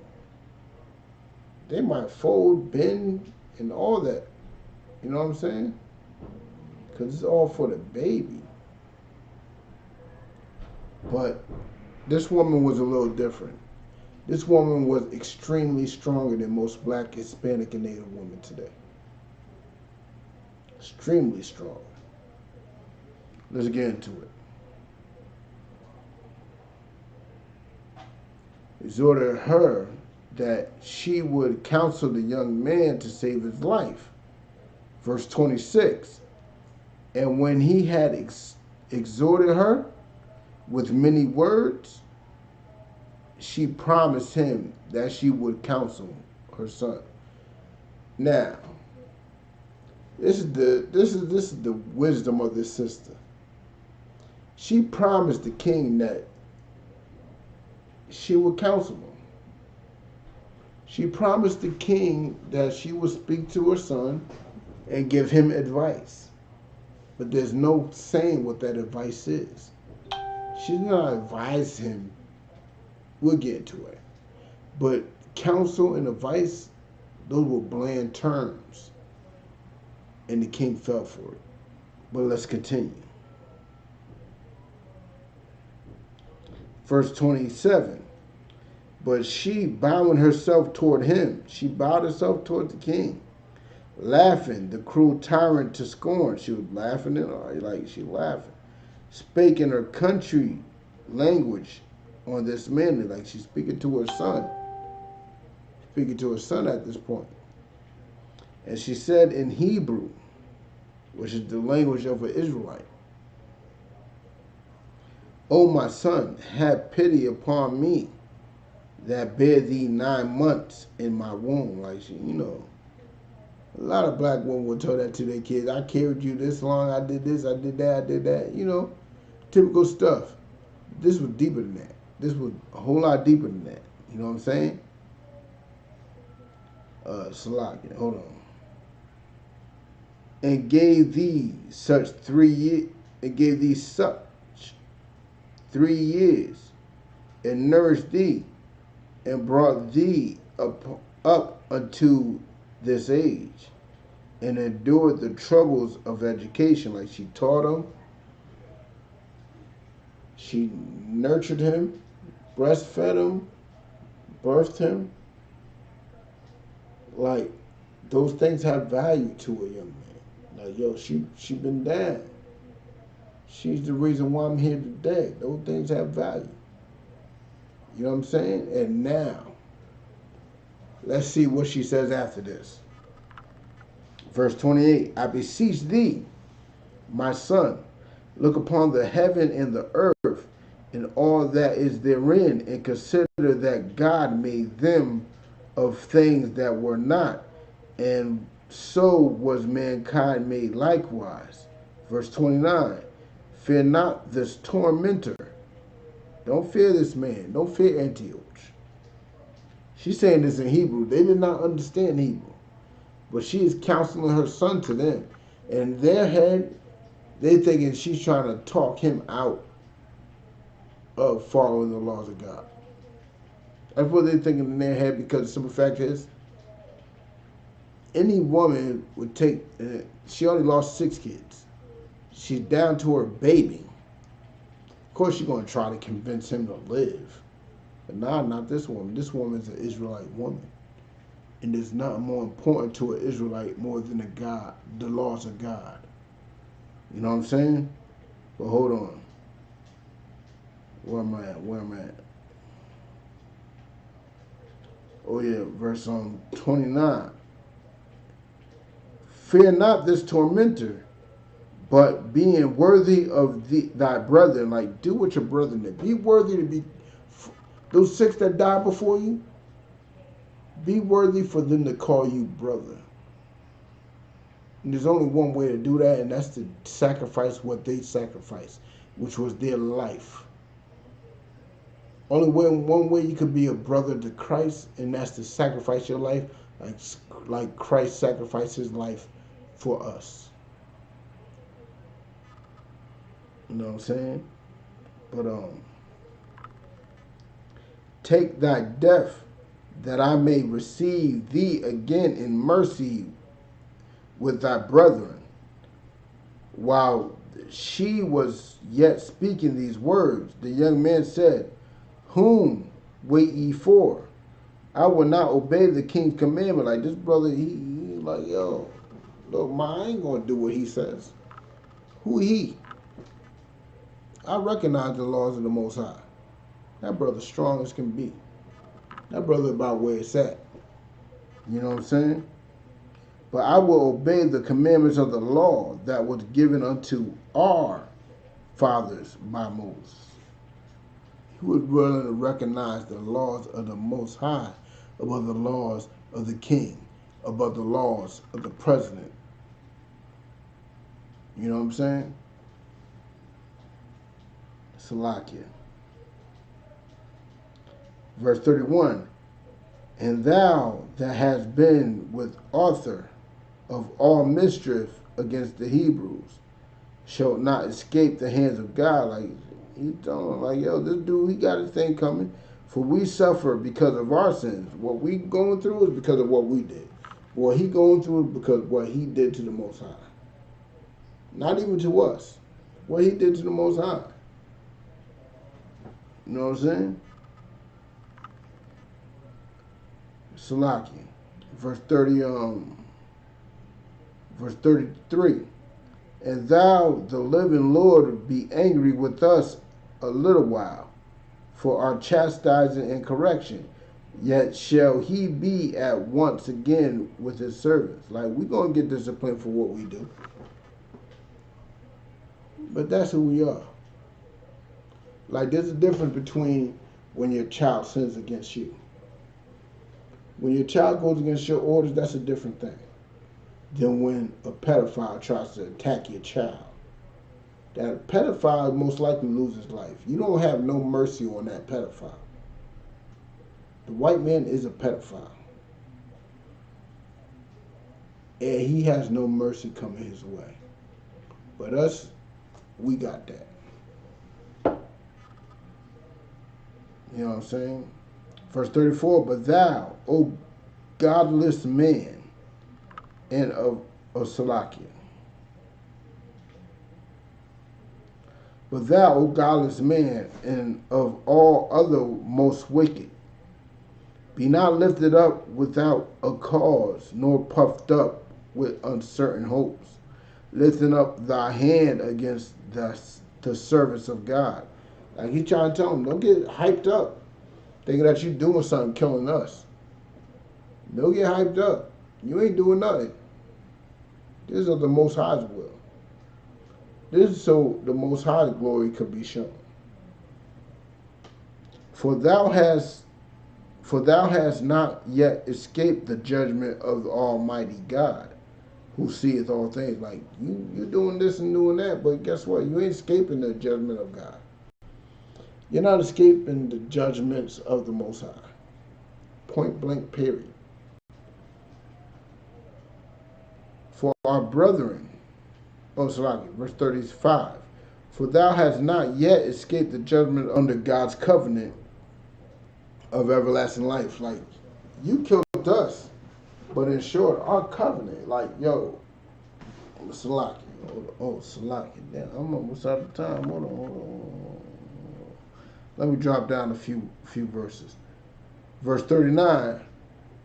They might fold, bend, and all that. You know what I'm saying? Because it's all for the baby. But this woman was a little different. This woman was extremely stronger than most black, Hispanic, and Native women today. Extremely strong. Let's get into it. Exhorted her that she would counsel the young man to save his life. Verse 26. And when he had exhorted her with many words, she promised him that she would counsel her son. Now, this is the wisdom of this sister. She promised the king that she would counsel him. She promised the king that she would speak to her son and give him advice. But there's no saying what that advice is. She's not advise him. We'll get into it. But counsel and advice, those were bland terms. And the king fell for it. But let's continue. Verse 27. But she, bowing herself toward him, she bowed herself toward the king, laughing the cruel tyrant to scorn. She was laughing in her, like she laughing. Spake in her country language on this man, like she's speaking to her son. Speaking to her son at this point. And she said in Hebrew, which is the language of an Israelite, O my son, have pity upon me that bear thee 9 months in my womb. Like, she, a lot of black women will tell that to their kids. I carried you this long, I did this, I did that, I did that, typical stuff. This was deeper than that. This was a whole lot deeper than that. You know what I'm saying? Salakia, hold on. And gave thee such 3 years, and gave thee such 3 years, and nourished thee, and brought thee up unto this age, and endured the troubles of education. Like, she taught him, she nurtured him, breastfed him, birthed him. Like, those things have value to a young man. Like, yo, she been down. She's the reason why I'm here today. Those things have value. You know what I'm saying? And now, let's see what she says after this. Verse 28, I beseech thee, my son, look upon the heaven and the earth and all that is therein, and consider that God made them of things that were not, and so was mankind made likewise. Verse 29, fear not this tormentor. Don't fear this man. Don't fear Antioch. She's saying this in Hebrew. They did not understand Hebrew. But she is counseling her son to them. And in their head, they thinking she's trying to talk him out of following the laws of God. That's what they're thinking in their head, because the simple fact is, any woman would take, she only lost 6 kids. She's down to her baby. Of course she's going to try to convince him to live. But nah, not this woman. This woman is an Israelite woman. And there's nothing more important to an Israelite more than the laws of God. You know what I'm saying? But hold on. Where am I at? Oh yeah, verse 29. Fear not this tormentor, but being worthy of thy brethren, like do what your brethren did. Be worthy to be, those 6 that died before you, be worthy for them to call you brother. And there's only one way to do that, and that's to sacrifice what they sacrificed, which was their life. Only one way you could be a brother to Christ, and that's to sacrifice your life like Christ sacrificed his life for us. You know what I'm saying? But take thy death, that I may receive thee again in mercy with thy brethren. While she was yet speaking these words, the young man said, whom wait ye for? I will not obey the king's commandment. Like this brother, he like, yo, look, I ain't gonna do what he says. Who he? I recognize the laws of the Most High. That brother strong as can be. That brother about where it's at. You know what I'm saying? But I will obey the commandments of the law that was given unto our fathers by Moses. He was willing to recognize the laws of the Most High above the laws of the king, above the laws of the president. You know what I'm saying? Salakia. Verse 31, and thou that hast been with author of all mischief against the Hebrews shalt not escape the hands of God. Like, he's telling, like, yo, this dude, he got his thing coming. For we suffer because of our sins. What we going through is because of what we did. What he going through is because of what he did to the Most High. Not even to us. What he did to the Most High. You know what I'm saying? Salaki. Verse 33. And thou, the living Lord, be angry with us a little while for our chastising and correction. Yet shall he be at once again with his servants. Like, we're going to get disciplined for what we do. But that's who we are. Like, there's a difference between when your child sins against you. When your child goes against your orders, that's a different thing than when a pedophile tries to attack your child. That pedophile most likely loses life. You don't have no mercy on that pedophile. The white man is a pedophile. And he has no mercy coming his way. But us, we got that. You know what I'm saying? Verse 34, but thou, O godless man, and of Salakia. But thou, O godless man, and of all other most wicked, be not lifted up without a cause, nor puffed up with uncertain hopes, lifting up thy hand against the service of God. Like he trying to tell him, don't get hyped up. thinking that you doing something, killing us. Don't get hyped up. You ain't doing nothing. This is of the Most High's will. This is so the Most High's glory could be shown. For thou hast not yet escaped the judgment of the Almighty God, who seeth all things. Like you doing this and doing that, but guess what? You ain't escaping the judgment of God. You're not escaping the judgments of the Most High. Point blank, period. For our brethren, verse 35, for thou hast not yet escaped the judgment under God's covenant of everlasting life. Like, you killed us, but in short, our covenant, like, yo, Salaki, Salaki, damn, I'm almost out of time. Hold on. Let me drop down a few verses. Verse 39,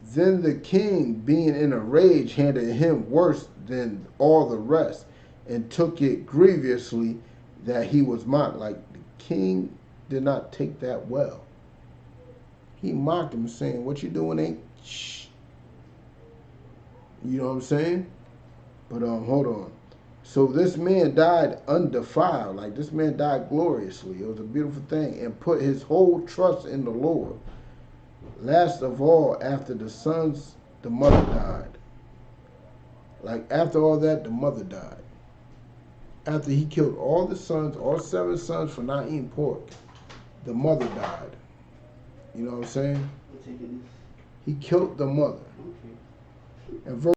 then the king, being in a rage, handed him worse than all the rest, and took it grievously that he was mocked. Like, the king did not take that well. He mocked him, saying, what you doing ain't shh. You know what I'm saying? But hold on. So this man died undefiled. Like, this man died gloriously. It was a beautiful thing. And put his whole trust in the Lord. Last of all, after the sons, the mother died. Like, after all that, the mother died. After he killed all the sons, all 7 sons for not eating pork, the mother died. You know what I'm saying? He killed the mother. And verse